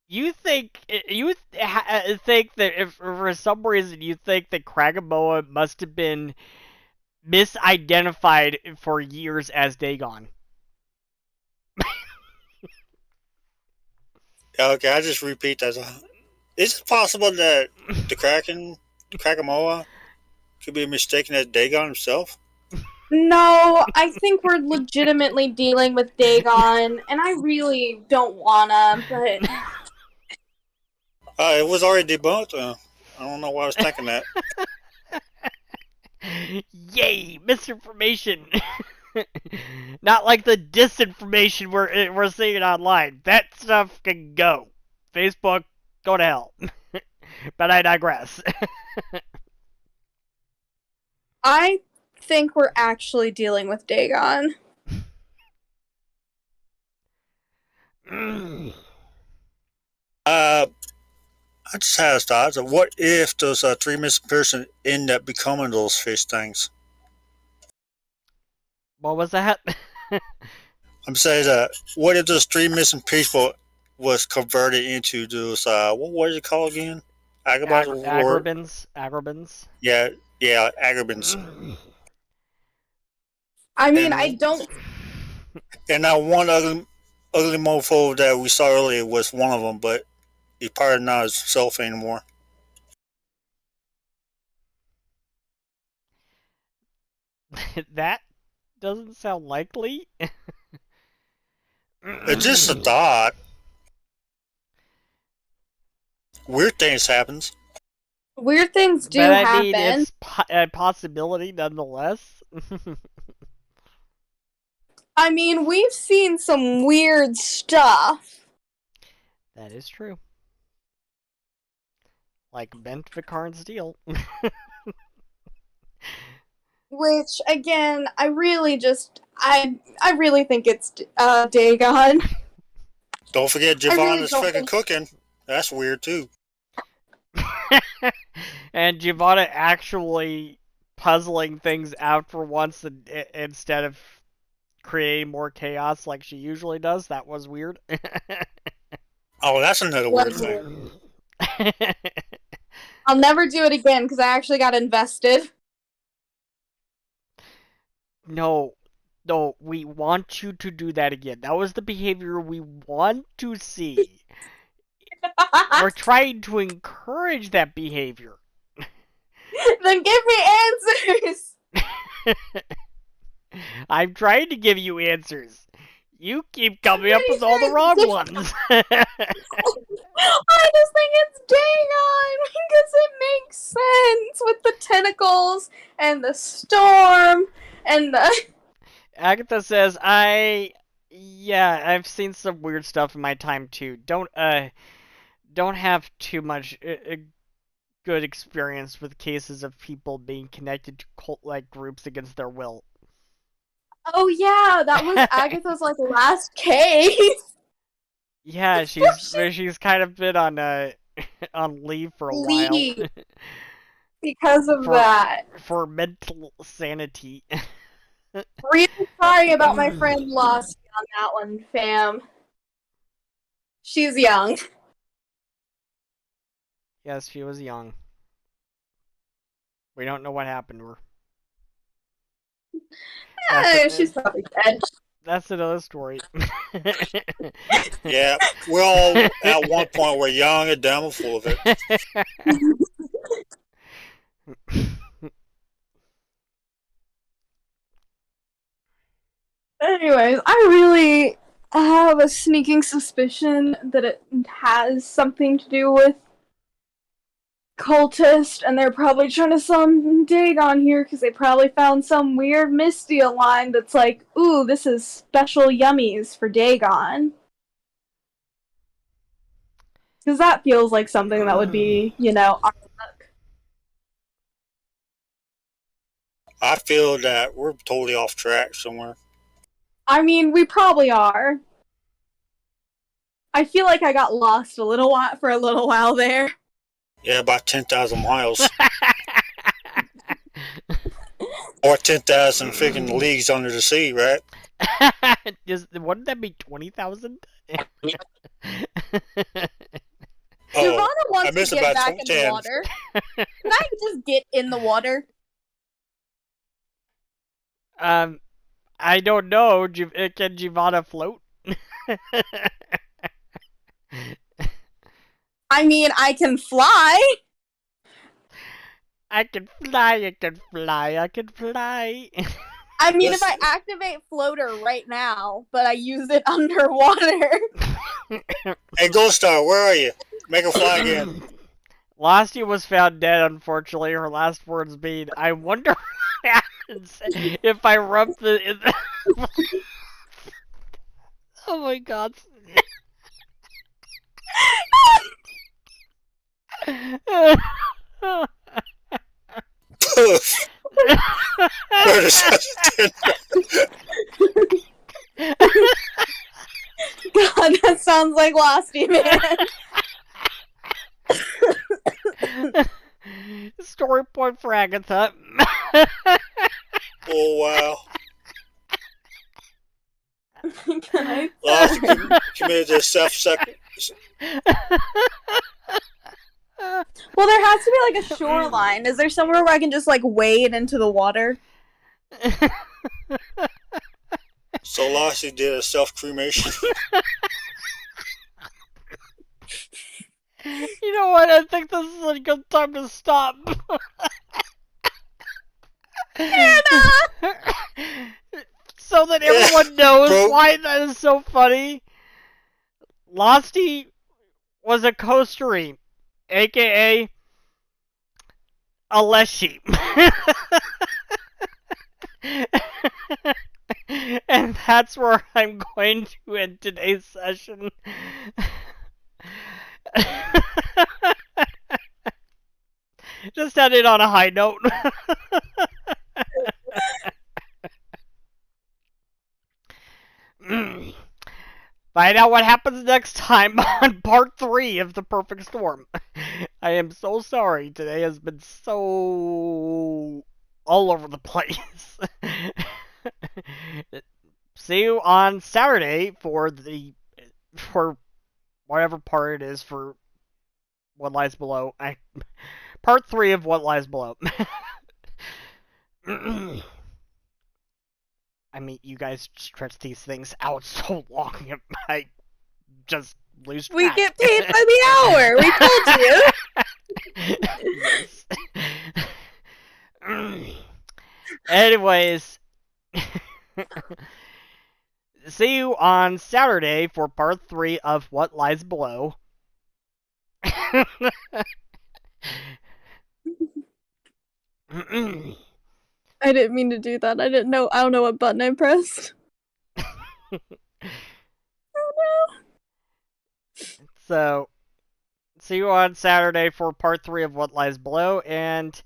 you think think that if for some reason you think that Kragamoa must have been misidentified for years as Dagon. Okay, I just repeat that. Is it possible that the Kragamoa, could be mistaken as Dagon himself? No, I think we're legitimately dealing with Dagon, and I really don't wanna, but... It was already debunked. I don't know why I was thinking that. Yay, misinformation. Not like the disinformation we're seeing online. That stuff can go. Facebook, go to hell. But I digress. I think we're actually dealing with Dagon. I just had a thought of what if those three missing persons end up becoming those fish things? What was that? I'm saying that what if those three missing people was converted into those what was it called again? Agrabahs or Agrabans. yeah, Agrabans. I mean, And I don't... and that one ugly mofo that we saw earlier was one of them, but he's probably not himself anymore. That doesn't sound likely. It's just a thought. Weird things happens. Weird things do But I happen. mean, it's a possibility nonetheless. I mean, we've seen some weird stuff. That is true. Like bent Vicarn steel. Which, again, I really think it's Dagon. Don't forget Giovanna's freaking cooking. That's weird too. And Giovanna actually puzzling things out for once instead of creating more chaos like she usually does. That was weird. Oh, that's another weird thing. I'll never do it again because I actually got invested. No, we want you to do that again. That was the behavior we want to see. We're trying to encourage that behavior. Then give me answers! I'm trying to give you answers. You keep coming up with all the wrong ones. I just think it's Dagon because it makes sense with the tentacles and the storm and the... Agatha says, I've seen some weird stuff in my time too. Don't have too much good experience with cases of people being connected to cult-like groups against their will. Oh yeah, that was Agatha's like last case. Yeah, she's kind of been on on leave for a while. Leave. Because of For- that. For mental sanity. Really sorry about my friend Lost on that one, fam. She's young. Yes, she was young. We don't know what happened to her. She's probably dead. That's another story. Yeah, we all at one point were young and dumb and full of it. Anyways, I really have a sneaking suspicion that it has something to do with cultist, and they're probably trying to summon Dagon here because they probably found some weird Mystia line that's like, ooh, this is special yummies for Dagon. Because that feels like something that would be, you know, our luck. I feel that we're totally off track somewhere. I mean, we probably are. I feel like I got lost for a little while there. Yeah, about 10,000 miles. Or 10,000 freaking leagues under the sea, right? Wouldn't that be 20,000? Giovanna I wants missed to get about back in the 10. water. Can I just get in the water? I don't know. Can Giovanna float? I mean, I can fly. I can fly, I can fly, I can fly. I mean, if I activate floater right now, but I use it underwater. Hey, Ghost Star, where are you? Make her fly again. Losty was found dead, unfortunately. Her last words being, I wonder what happens if I rub the... Oh my god. Poof. God, that sounds like Losty, man. Story point for Agatha. Oh, wow. Can I? Lost committed to self-sacrifice. Well, there has to be like a shoreline. Is there somewhere where I can just like wade into the water? So Lassie did a self-cremation. You know what? I think this is a good time to stop. Anna! So that everyone knows why that is so funny. Losty was a coastery, aka a Leshy. And that's where I'm going to end today's session. Just end it on a high note. Find out what happens next time on part 3 of The Perfect Storm. I am so sorry. Today has been so all over the place. See you on Saturday for whatever part it is for What Lies Below. Part 3 of What Lies Below. I mean, you guys stretch these things out so long, I just lose track. We get paid by the hour. We told you. Yes. Anyways, see you on Saturday for part 3 of What Lies Below. I didn't mean to do that. I don't know what button I pressed. Oh no. So, See you on Saturday for part 3 of What Lies Below, and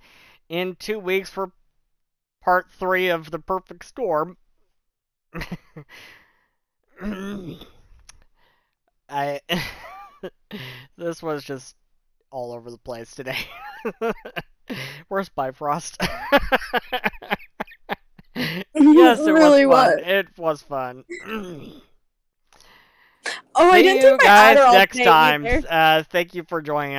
in 2 weeks for part 3 of The Perfect Storm. This was just all over the place today. Where's Bifrost? Yes, it really was fun. was. It was fun. Oh, I See didn't you take my guys Adderall next today time. either. Thank you for joining us.